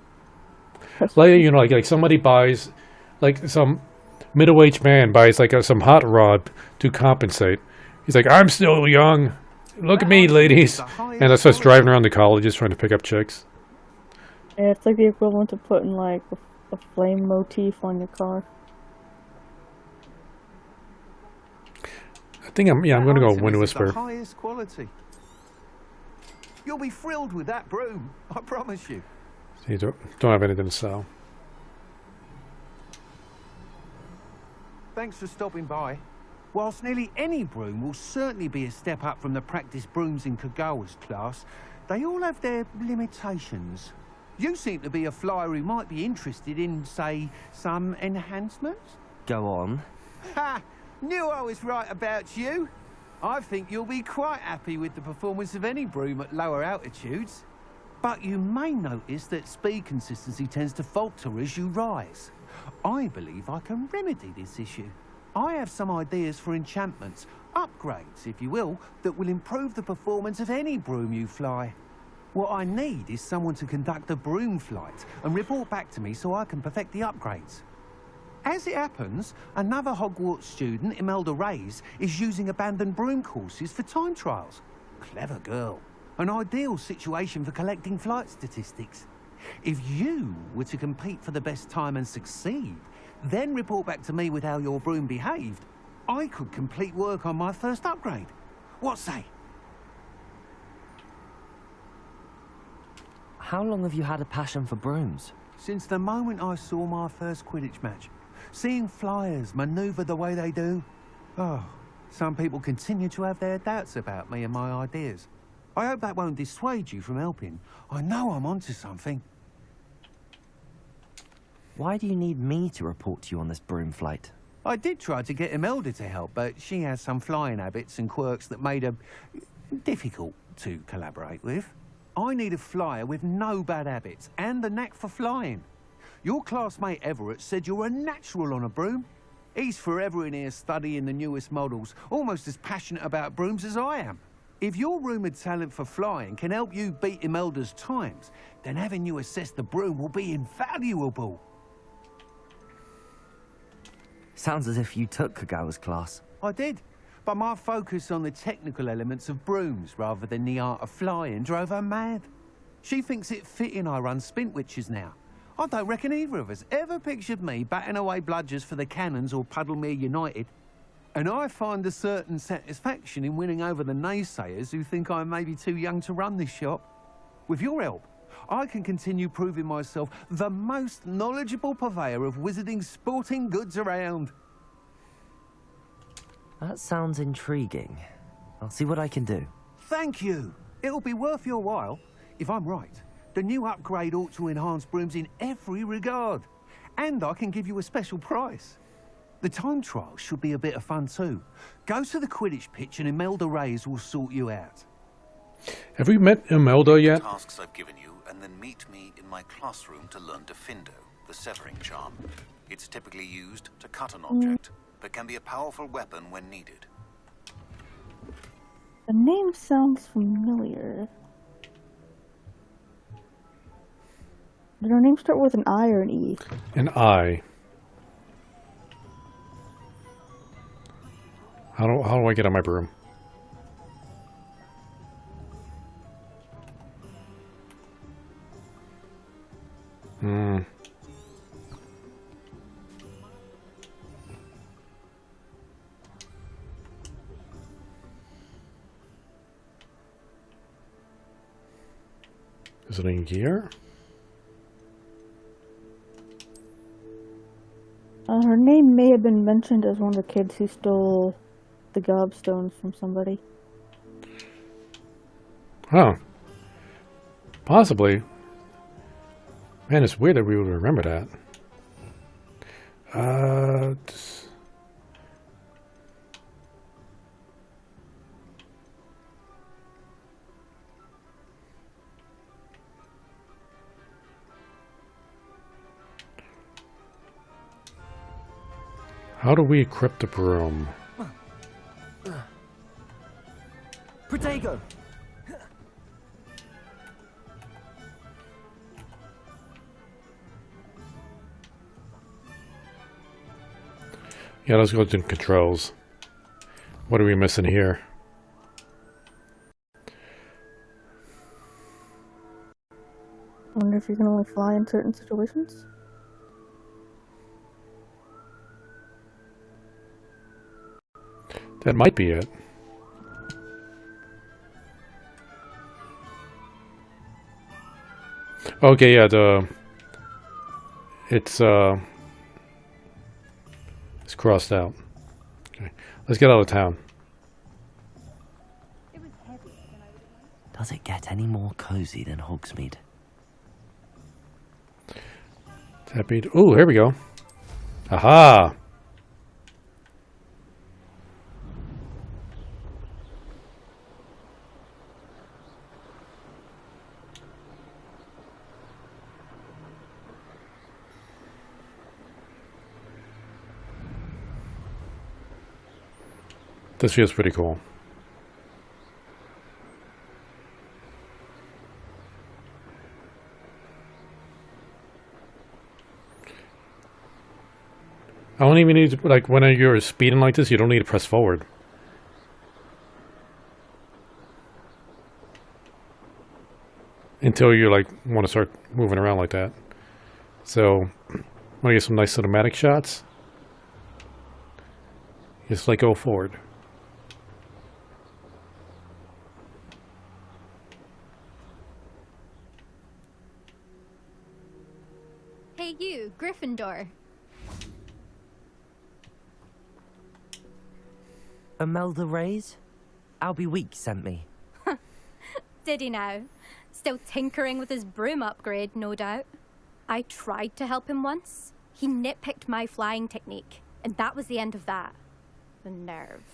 Like, you know, like somebody buys, like some middle-aged man buys like some hot rod to compensate. He's like, I'm still young. Look at me, ladies. And then starts driving around the colleges trying to pick up chicks. Yeah, it's like the equivalent of putting like a flame motif on your car. I think I'm going to go Item Wind is of the Whisper. highest quality. You'll be thrilled with that broom, I promise you. You don't have anything to sell. Thanks for stopping by. Whilst nearly any broom will certainly be a step up from the practice brooms in Kagawa's class, they all have their limitations. You seem to be a flyer who might be interested in, say, some enhancements? Go on. Ha! Knew I was right about you. I think you'll be quite happy with the performance of any broom at lower altitudes. But you may notice that speed consistency tends to falter as you rise. I believe I can remedy this issue. I have some ideas for enchantments, upgrades, if you will, that will improve the performance of any broom you fly. What I need is someone to conduct a broom flight and report back to me so I can perfect the upgrades. As it happens, another Hogwarts student, Imelda Reyes, is using abandoned broom courses for time trials. Clever girl. An ideal situation for collecting flight statistics. If you were to compete for the best time and succeed, then report back to me with how your broom behaved, I could complete work on my first upgrade. What say? How long have you had a passion for brooms? Since the moment I saw my first Quidditch match. Seeing flyers manoeuvre the way they do. Oh, some people continue to have their doubts about me and my ideas. I hope that won't dissuade you from helping. I know I'm onto something. Why do you need me to report to you on this broom flight? I did try to get Imelda to help, but she has some flying habits and quirks that made her difficult to collaborate with. I need a flyer with no bad habits and the knack for flying. Your classmate Everett said you're a natural on a broom. He's forever in here studying the newest models, almost as passionate about brooms as I am. If your rumoured talent for flying can help you beat Imelda's times, then having you assess the broom will be invaluable. Sounds as if you took Kagawa's class. I did, but my focus on the technical elements of brooms rather than the art of flying drove her mad. She thinks it fitting I run Spintwitches now. I don't reckon either of us ever pictured me batting away bludgers for the Cannons or Puddlemere United. And I find a certain satisfaction in winning over the naysayers who think I'm maybe too young to run this shop. With your help, I can continue proving myself the most knowledgeable purveyor of wizarding sporting goods around. That sounds intriguing. I'll see what I can do. Thank you. It'll be worth your while. If I'm right, the new upgrade ought to enhance brooms in every regard. And I can give you a special price. The time trial should be a bit of fun too. Go to the Quidditch pitch and Imelda Reyes will sort you out. Have we met Imelda yet? Tasks I've given you, and then meet me in my classroom to learn Defindo, the severing charm. It's typically used to cut an object, but can be a powerful weapon when needed. The name sounds familiar. Did her name start with an I or an E? An I. How do I get on my broom? Is it in gear? Her name may have been mentioned as one of the kids who stole the gobstones from somebody. Huh. Possibly. Man, it's weird that we would remember that. How do we equip the broom? Protego! Yeah, let's go to controls. What are we missing here? I wonder if you can only fly in certain situations. That might be it. Okay, yeah, it's crossed out. Okay, let's get out of town. Does it get any more cozy than Hogsmeade? Tapped. Oh, here we go. Aha! This feels pretty cool. I don't even need to, like, when you're speeding like this, you don't need to press forward. Until you, like, want to start moving around like that. So, want to get some nice cinematic shots. Just, like, go forward. Hey you, Gryffindor. Imelda Reyes? Albie Weeks sent me. Did he now? Still tinkering with his broom upgrade, no doubt. I tried to help him once. He nitpicked my flying technique, and that was the end of that. The nerve.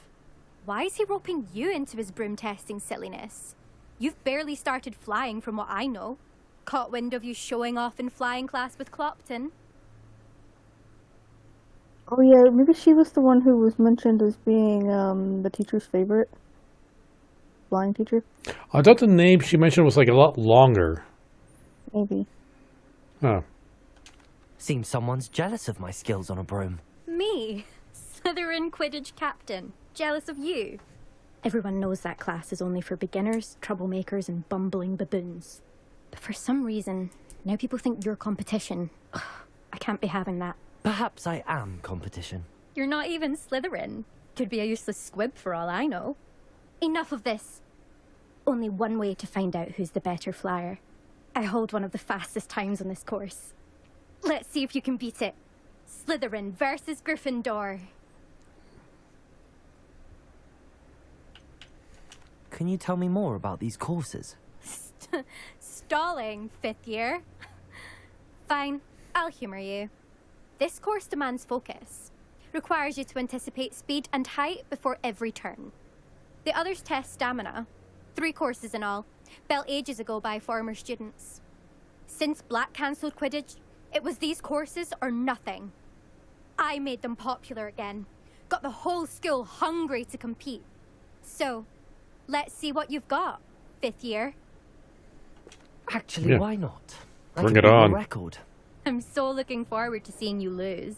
Why is he roping you into his broom testing silliness? You've barely started flying from what I know. Caught wind of you showing off in flying class with Clopton. Oh yeah, maybe she was the one who was mentioned as being the teacher's favorite. Flying teacher? I thought the name she mentioned was like a lot longer. Maybe. Oh. Seems someone's jealous of my skills on a broom. Me? Slytherin Quidditch captain. Jealous of you? Everyone knows that class is only for beginners, troublemakers, and bumbling baboons. But for some reason, now people think you're competition. Ugh, I can't be having that. Perhaps I am competition. You're not even Slytherin. Could be a useless squib for all I know. Enough of this. Only one way to find out who's the better flyer. I hold one of the fastest times on this course. Let's see if you can beat it. Slytherin versus Gryffindor. Can you tell me more about these courses? Stalling, 5th year. Fine, I'll humour you. This course demands focus. Requires you to anticipate speed and height before every turn. The others test stamina. 3 courses in all, built ages ago by former students. Since Black cancelled Quidditch, it was these courses or nothing. I made them popular again. Got the whole school hungry to compete. So, let's see what you've got, 5th year. Actually, why not? Bring it on. Record. I'm so looking forward to seeing you lose.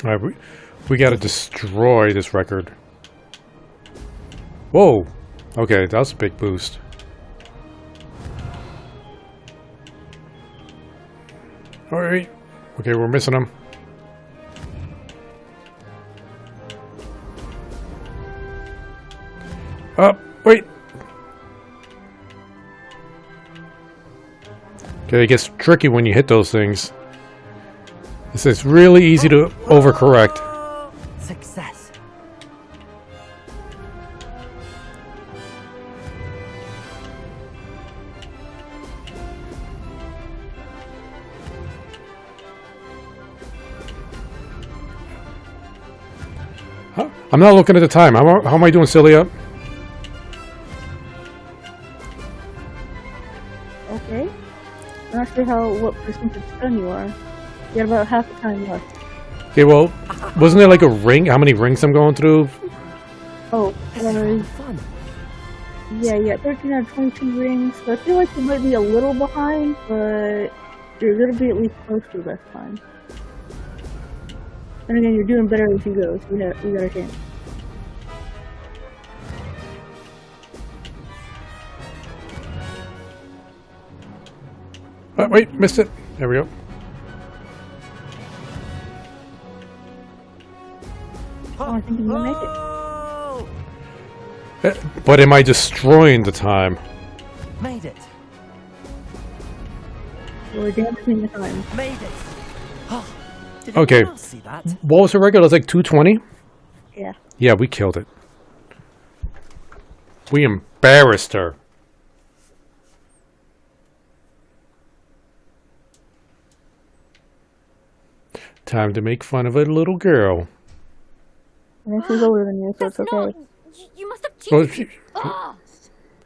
Alright, we gotta destroy this record. Whoa! Okay, that was a big boost. Alright. Okay, we're missing him. Oh, wait! Okay, it gets tricky when you hit those things. It's really easy to overcorrect. Success. Huh? I'm not looking at the time. How am I doing, Cyllya? Okay. I'm not sure what percentage done you are. You got about half the time left. Okay, well, wasn't there like a ring? How many rings I'm going through? Oh, fun. Yeah, 13 out of 22 rings. So I feel like you might be a little behind, but you're gonna be at least close to the best time. And again, you're doing better as you go, so you got a chance. Oh, wait, missed it. There we go. Oh, I think you're gonna make it. But am I destroying the time? Made it. We're dancing the time. Made it. Oh, did Okay. anyone else see that? What was the record? It was like 220? Yeah. Yeah, we killed it. We embarrassed her. Time to make fun of a little girl. And she's older than you, so it's okay. You must have Well, cheated.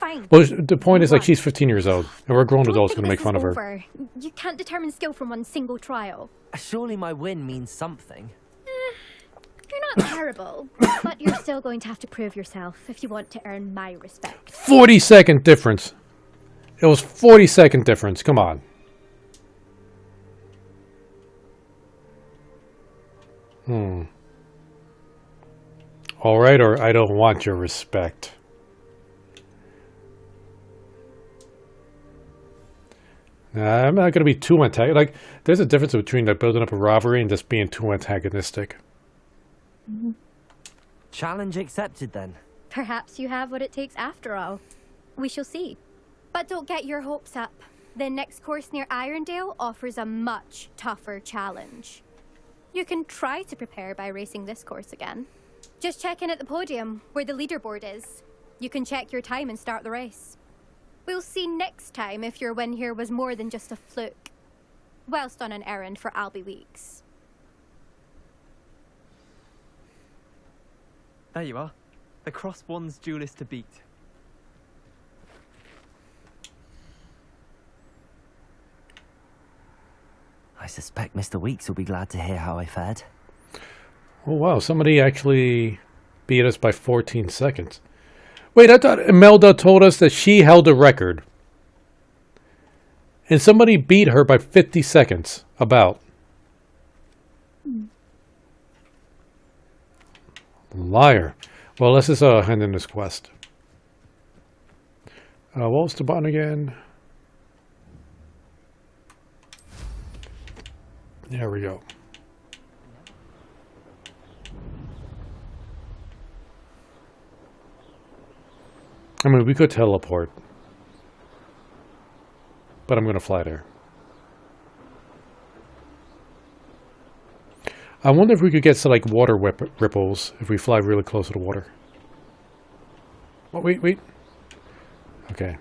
Fine. Well, the point is, like, she's 15 years old, and we're grown adults going to make This fun is of her. over. You can't determine skill from one single trial. Surely my win means something. You're not terrible, but you're still going to have to prove yourself if you want to earn my respect. 40-second difference. It was 40-second difference. Come on. All right, or I don't want your respect. I'm not going to be too antagonistic. Like, there's a difference between like, building up a rivalry and just being too antagonistic. Challenge accepted, then. Perhaps you have what it takes after all. We shall see. But don't get your hopes up. The next course near Irondale offers a much tougher challenge. You can try to prepare by racing this course again. Just check in at the podium, where the leaderboard is. You can check your time and start the race. We'll see next time if your win here was more than just a fluke, whilst on an errand for Albie Weeks. There you are. The Cross One's duelist to beat. I suspect Mr. Weeks will be glad to hear how I fared. Oh, wow. Somebody actually beat us by 14 seconds. Wait, I thought Imelda told us that she held a record. And somebody beat her by 50 seconds. About. Liar. Well, let's just hand in this quest. What was the button again? There we go. I mean, we could teleport. But I'm going to fly there. I wonder if we could get some, like, water ripples if we fly really close to the water. Oh, wait. Okay.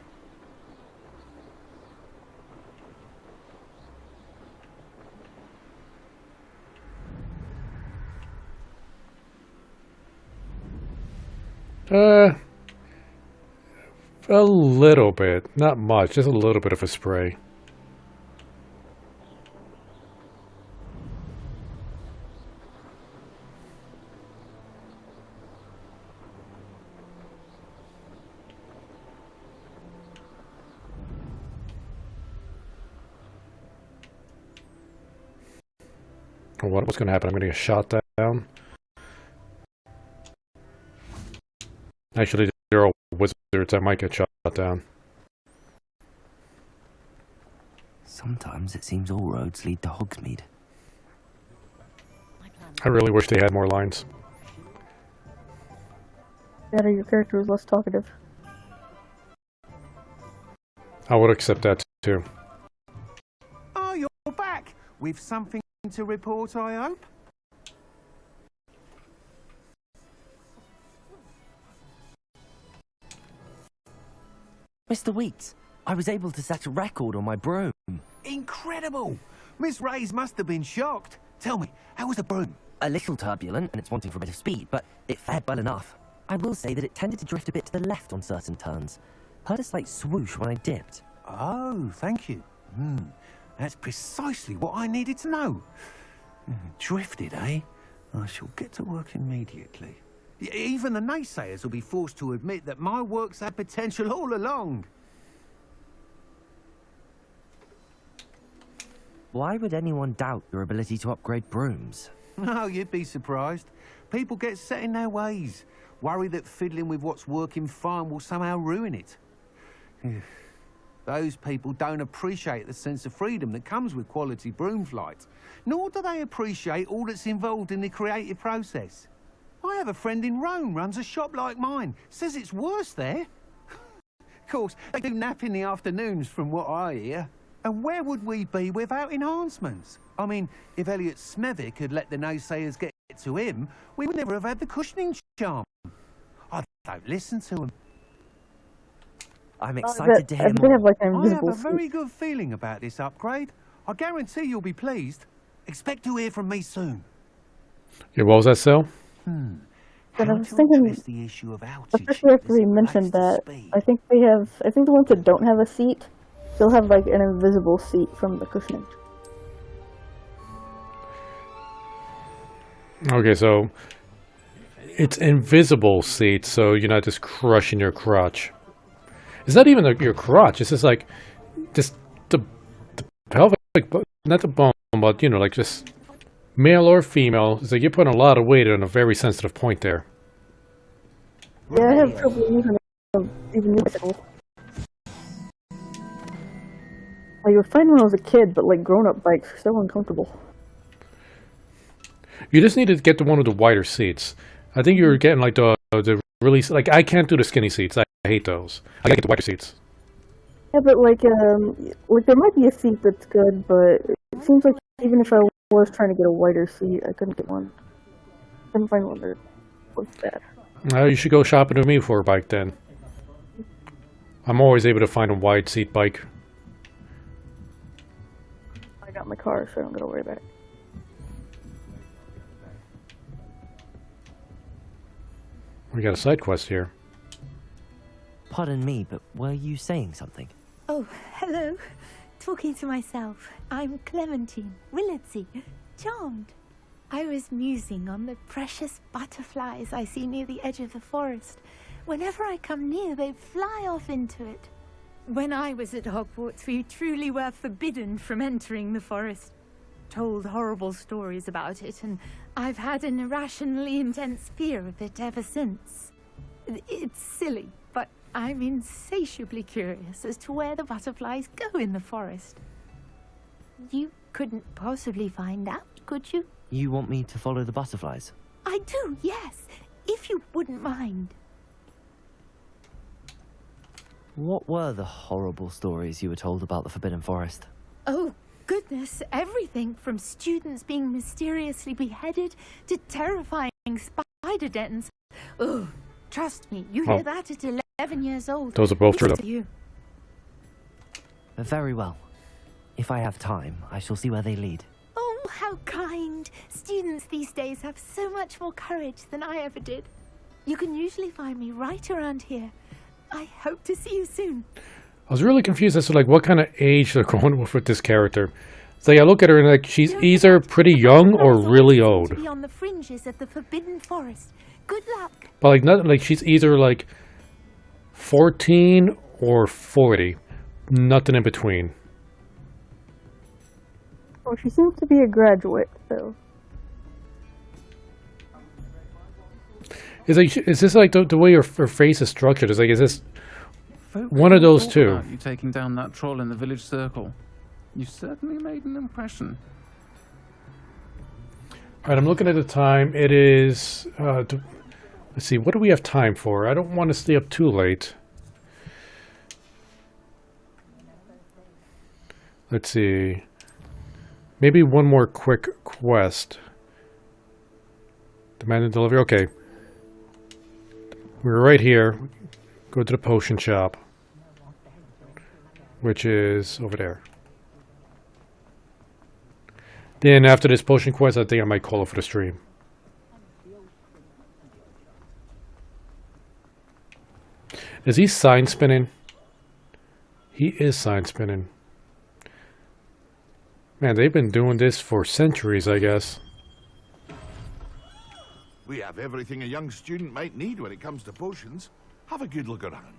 A little bit. Not much. Just a little bit of a spray. What's going to happen? I'm going to get shot down. Actually, there are wizards. I might get shot down. Sometimes it seems all roads lead to Hogsmeade. I really wish they had more lines. Yeah, your character was less talkative. I would accept that too. Oh, you're back! With something to report, I hope? Mr. Weeks, I was able to set a record on my broom. Incredible! Miss Reyes must have been shocked. Tell me, how was the broom? A little turbulent, and it's wanting for a bit of speed, but it fared well enough. I will say that it tended to drift a bit to the left on certain turns. Heard a slight swoosh when I dipped. Oh, thank you. That's precisely what I needed to know. Drifted, eh? I shall get to work immediately. Even the naysayers will be forced to admit that my work's had potential all along. Why would anyone doubt your ability to upgrade brooms? Oh, you'd be surprised. People get set in their ways, worry that fiddling with what's working fine will somehow ruin it. Those people don't appreciate the sense of freedom that comes with quality broom flight, nor do they appreciate all that's involved in the creative process. I have a friend in Rome runs a shop like mine. Says it's worse there. Of course, they do nap in the afternoons from what I hear. And where would we be without enhancements? I mean, if Elliot Smethwick had let the naysayers get to him, we would never have had the cushioning charm. I don't listen to him. I'm excited to hear more. I have a very good feeling about this upgrade. I guarantee you'll be pleased. Expect to hear from me soon. Yeah, what was that, Sil? But I was thinking, especially after we mentioned that, I think the ones that don't have a seat still have like an invisible seat from the cushioning. Okay, so It's invisible seats, so you're not just crushing your crotch. It's not even your crotch. It's just like, just the pelvic, not the bone, but you know, like just male or female. It's like you're putting a lot of weight on a very sensitive point there. Yeah, I have trouble even using. Like, you were fine when I was a kid, but like grown-up bikes are so uncomfortable. You just need to get the one with the wider seats. I think you're getting like the really, like, I can't do the skinny seats. I hate those. I gotta get the wider seats. Yeah, but like there might be a seat that's good, but it seems like even if I was trying to get a wider seat, I couldn't get one. Couldn't find one that was bad. You should go shopping with me for a bike then. I'm always able to find a wide seat bike. I got my car, so I don't gotta worry about it. We got a side quest here. Pardon me, but were you saying something? Oh, hello. Talking to myself. I'm Clementine, Willardsey, charmed. I was musing on the precious butterflies I see near the edge of the forest. Whenever I come near, they fly off into it. When I was at Hogwarts, we truly were forbidden from entering the forest. Told horrible stories about it, and I've had an irrationally intense fear of it ever since. It's silly, but I'm insatiably curious as to where the butterflies go in the forest. You couldn't possibly find out, could you? You want me to follow the butterflies? I do, yes, if you wouldn't mind. What were the horrible stories you were told about the Forbidden Forest? Oh, goodness, everything from students being mysteriously beheaded to terrifying spider dens. Oh, trust me, you hear that at 11 years old. Those are both true. You. Very well. If I have time, I shall see where they lead. Oh, how kind. Students these days have so much more courage than I ever did. You can usually find me right around here. I hope to see you soon. I was really confused as to like what kind of age they're going with this character. So I look at her and like she's either pretty young or really old. To be on the fringes of the Forbidden Forest. Good luck. But like not like she's either like 14 or 40. Nothing in between. Well, she seems to be a graduate, so. Is like is this like the way her face is structured? Is like is this one of those two? You taking down that troll in the village circle. You certainly made an impression. Alright, I'm looking at the time. It is let's see, what do we have time for? I don't want to stay up too late. Let's see. Maybe one more quick quest. Demand and delivery. Okay. We're right here. Go to the potion shop, which is over there. Then after this potion quest, I think I might call it for the stream. Is he sign spinning? He is sign spinning. Man, they've been doing this for centuries, I guess. We have everything a young student might need when it comes to potions. Have a good look around.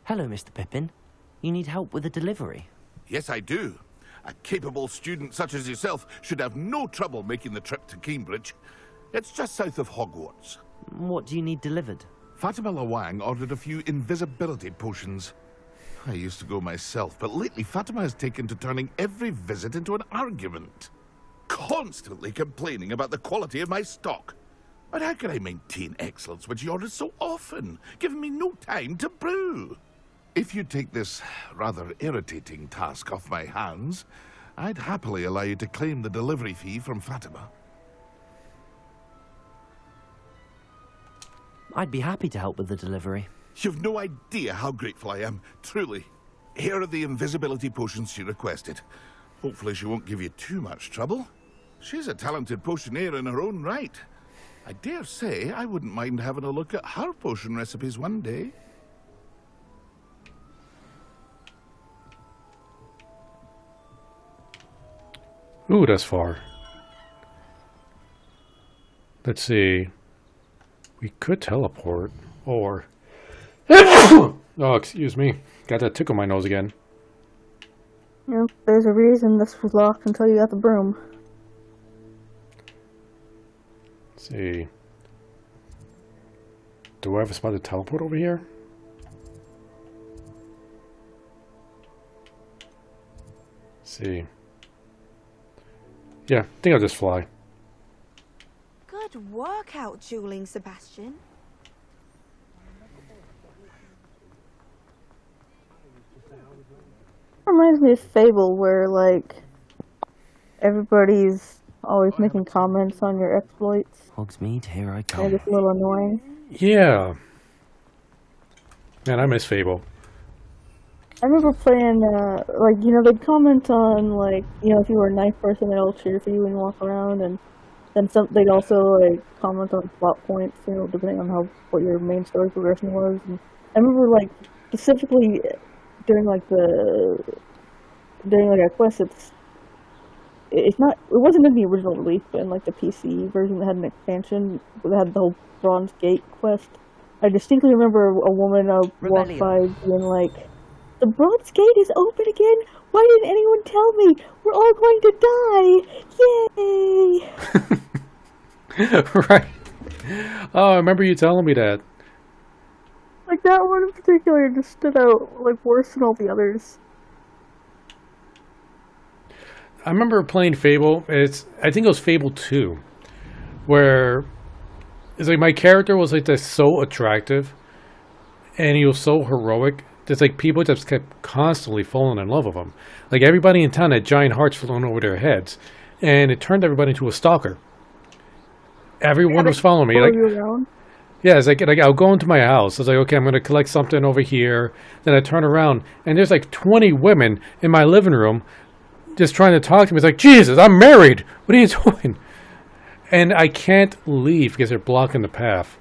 Hello, Mr. Pippin. You need help with a delivery? Yes, I do. A capable student such as yourself should have no trouble making the trip to Cambridge. It's just south of Hogwarts. What do you need delivered? Fatima Lawang ordered a few invisibility potions. I used to go myself, but lately Fatima has taken to turning every visit into an argument. Constantly complaining about the quality of my stock. But how can I maintain excellence when she orders so often, giving me no time to brew? If you take this rather irritating task off my hands, I'd happily allow you to claim the delivery fee from Fatima. I'd be happy to help with the delivery. You've no idea how grateful I am, truly. Here are the invisibility potions she requested. Hopefully she won't give you too much trouble. She's a talented potioneer in her own right. I dare say I wouldn't mind having a look at her potion recipes one day. Ooh, that's far. Let's see. We could teleport, or... oh, excuse me. Got that tickle in my nose again. You know, there's a reason this was locked until you got the broom. Let's see. Do I have a spot to teleport over here? Let's see. Yeah, I think I'll just fly. Good work out dueling, Sebastian. Reminds me of Fable, where like everybody's always making comments on your exploits. Hogsmeade, here I And come. it's a little annoying. Yeah. Man, I miss Fable. I remember playing, like, you know, they'd comment on, like, you know, if you were a knife person, they'll cheer for you when you walk around, and then they'd also, like, comment on plot points, you know, depending on what your main story progression was. And I remember, like, specifically during a quest, it wasn't in the original release, but in, like, the PC version that had an expansion that had the whole Bronze Gate quest. I distinctly remember a woman walked by being like, "The Bronze Gate is open again? Why didn't anyone tell me? We're all going to die! Yay!" Right. Oh, I remember you telling me that. Like, that one in particular just stood out, like, worse than all the others. I remember playing Fable. I think it was Fable 2, where it's like my character was like so attractive, and he was so heroic. There's like people just kept constantly falling in love with him. Like everybody in town had giant hearts flown over their heads, and it turned everybody into a stalker. Everyone was following me. Like, yeah, it's like I'll go into my house. It's like, okay, I'm going to collect something over here. Then I turn around, and there's like 20 women in my living room just trying to talk to me. It's like, Jesus, I'm married. What are you doing? And I can't leave because they're blocking the path.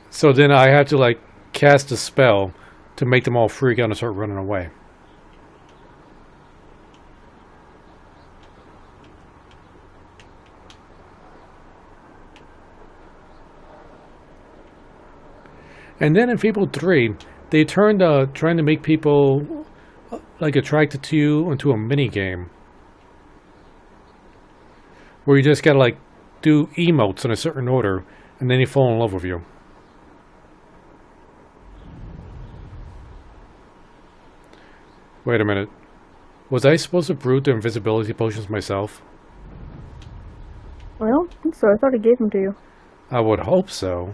So then I have to like cast a spell to make them all freak out and start running away. And then in Fable 3, they turned trying to make people like attracted to you into a mini game where you just gotta like do emotes in a certain order, and then they fall in love with you. Wait a minute. Was I supposed to brew the invisibility potions myself? I don't think so. I thought he gave them to you. I would hope so.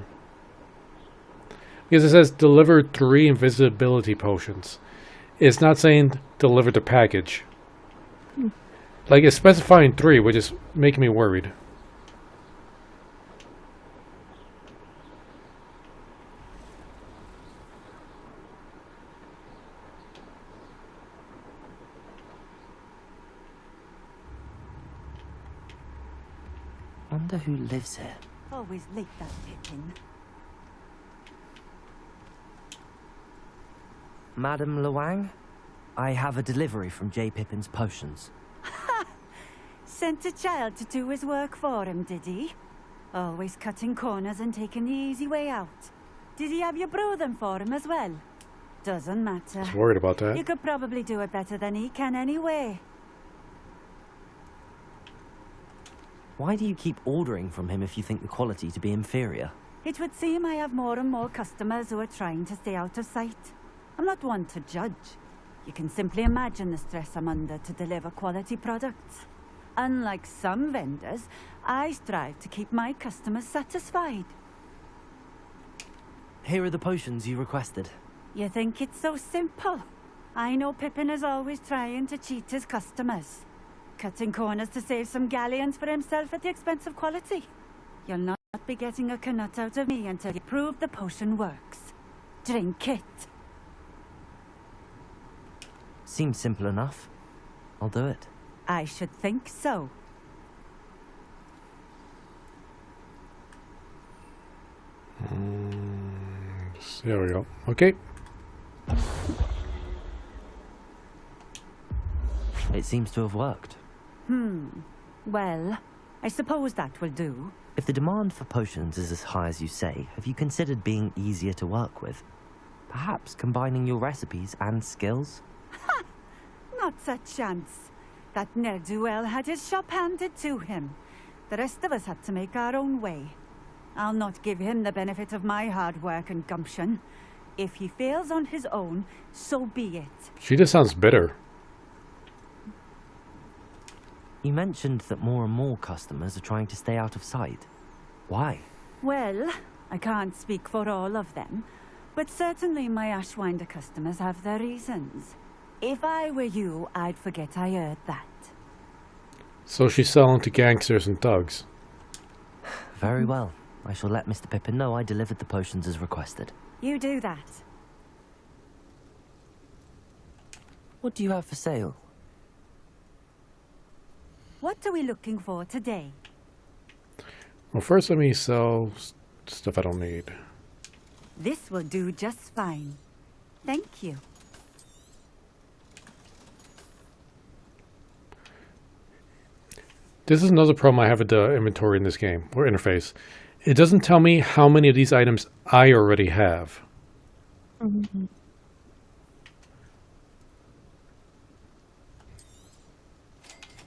Because it says deliver 3 invisibility potions. It's not saying deliver the package. Like it's specifying 3, which is making me worried. Wonder who lives here. Always late, that Pippin. Madam Luang, I have a delivery from J. Pippin's potions. Sent a child to do his work for him, did he? Always cutting corners and taking the easy way out. Did he have you brew them for him as well? Doesn't matter. I was worried about that. You could probably do it better than he can anyway. Why do you keep ordering from him if you think the quality to be inferior? It would seem I have more and more customers who are trying to stay out of sight. I'm not one to judge. You can simply imagine the stress I'm under to deliver quality products. Unlike some vendors, I strive to keep my customers satisfied. Here are the potions you requested. You think it's so simple? I know Pippin is always trying to cheat his customers. Cutting corners to save some galleons for himself at the expense of quality. You'll not be getting a knut out of me until you prove the potion works. Drink it. Seems simple enough. I'll do it. I should think so. There we go. Okay. It seems to have worked. Well, I suppose that will do. If the demand for potions is as high as you say, have you considered being easier to work with? Perhaps combining your recipes and skills? Not a chance. That ne'er-do-well had his shop handed to him. The rest of us had to make our own way. I'll not give him the benefit of my hard work and gumption. If he fails on his own, so be it. She just sounds bitter. You mentioned that more and more customers are trying to stay out of sight. Why? Well, I can't speak for all of them, but certainly my Ashwinder customers have their reasons. If I were you, I'd forget I heard that. So she's selling to gangsters and thugs. Very well. I shall let Mr. Pippin know I delivered the potions as requested. You do that. What do you have for sale? What are we looking for today? Well, first let me sell stuff I don't need. This will do just fine. Thank you. This is another problem I have with the inventory in this game, or interface. It doesn't tell me how many of these items I already have. Mm-hmm.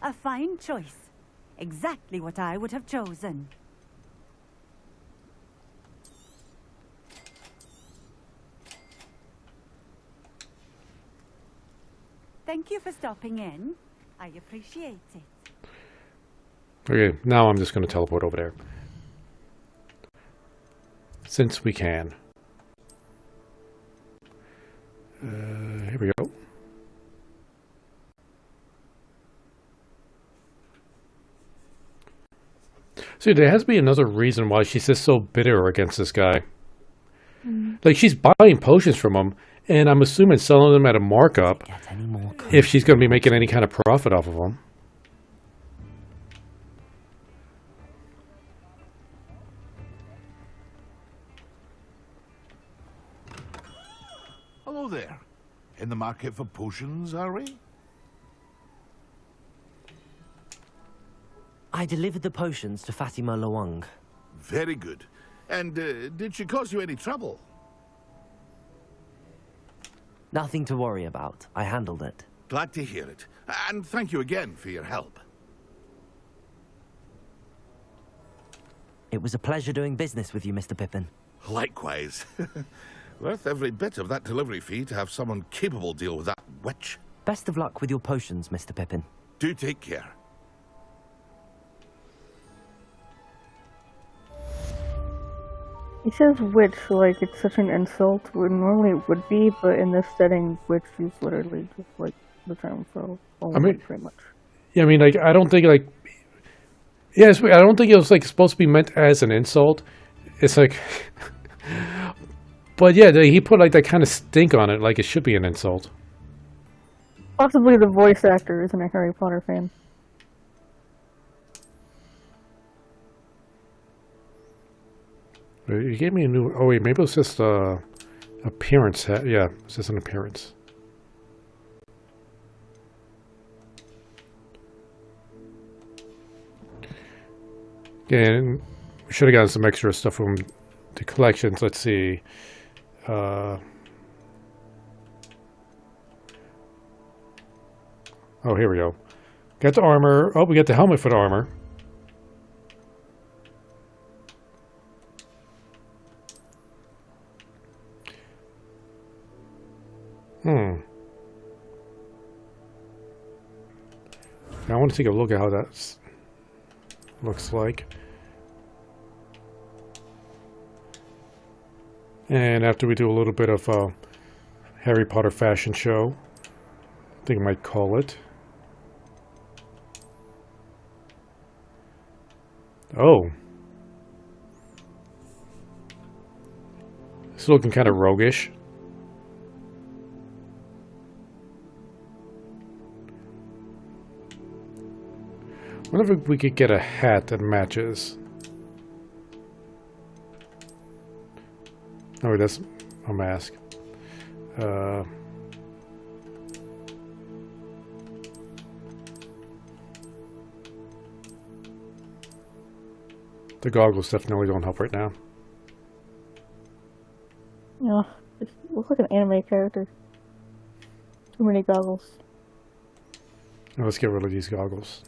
A fine choice. Exactly what I would have chosen. Thank you for stopping in. I appreciate it. Okay, now I'm just going to teleport over there. Since we can. Here we go. See, there has to be another reason why she's just so bitter against this guy. Like, she's buying potions from him, and I'm assuming selling them at a markup if she's going to be making any kind of profit off of them. Hello there. In the market for potions, are we? I delivered the potions to Fatima Lawang. Very good. And did she cause you any trouble? Nothing to worry about. I handled it. Glad to hear it. And thank you again for your help. It was a pleasure doing business with you, Mr. Pippin. Likewise. Worth every bit of that delivery fee to have someone capable deal with that witch. Best of luck with your potions, Mr. Pippin. Do take care. He says witch like it's such an insult. Normally it would be, but in this setting, witch is literally just like the term for a woman, pretty much. Yeah, I mean, like, I don't think, like... Yes, I don't think it was, like, supposed to be meant as an insult. It's like... But yeah, he put, like, that kind of stink on it, like it should be an insult. Possibly the voice actor isn't a Harry Potter fan. You gave me a new... Oh, wait, maybe it was just appearance. Yeah, it's just an appearance. And we should have gotten some extra stuff from the collections. Let's see. Oh, here we go. Got the armor. Oh, we got the helmet for the armor. Now I want to take a look at how that looks like. And after we do a little bit of Harry Potter fashion show, I think I might call it. Oh. It's looking kind of roguish. I wonder if we could get a hat that matches. Oh, that's a mask. The goggles definitely don't help right now. Yeah, it looks like an anime character. Too many goggles. Now let's get rid of these goggles.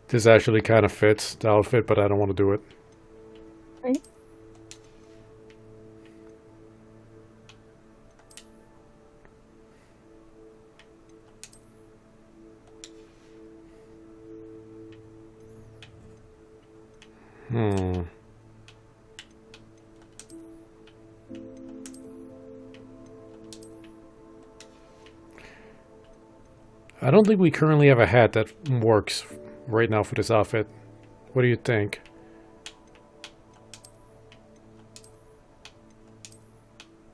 This actually kind of fits the outfit, but I don't want to do it. Right. I don't think we currently have a hat that works right now for this outfit. What do you think?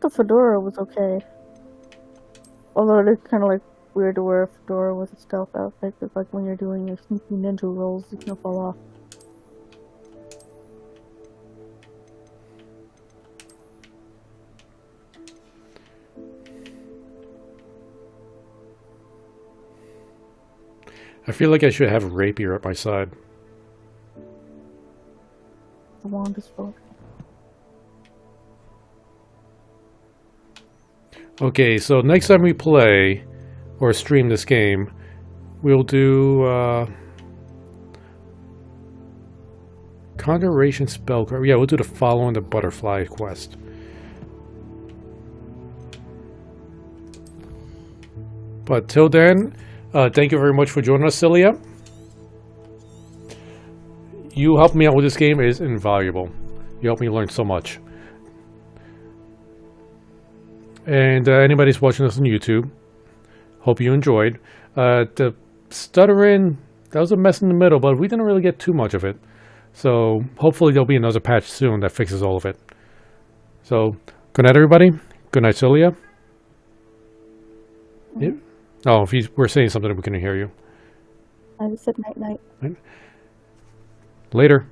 The fedora was okay. Although it's kind of like weird to wear a fedora with a stealth outfit, because like when you're doing your sneaky ninja rolls, it's gonna fall off. I feel like I should have a rapier at my side. The wand is full. Okay, so next time we play or stream this game, we'll do Conjuration spell. Yeah, we'll do the Following the Butterfly quest. But till then, thank you very much for joining us, Cyllya. You helping me out with this game is invaluable. You helped me learn so much. And anybody's watching us on YouTube, hope you enjoyed. The stuttering, that was a mess in the middle, but we didn't really get too much of it. So hopefully there'll be another patch soon that fixes all of it. So good night, everybody. Good night, Cyllya. Yep. Oh, if we're saying something, we couldn't hear you. I just said night night. Later.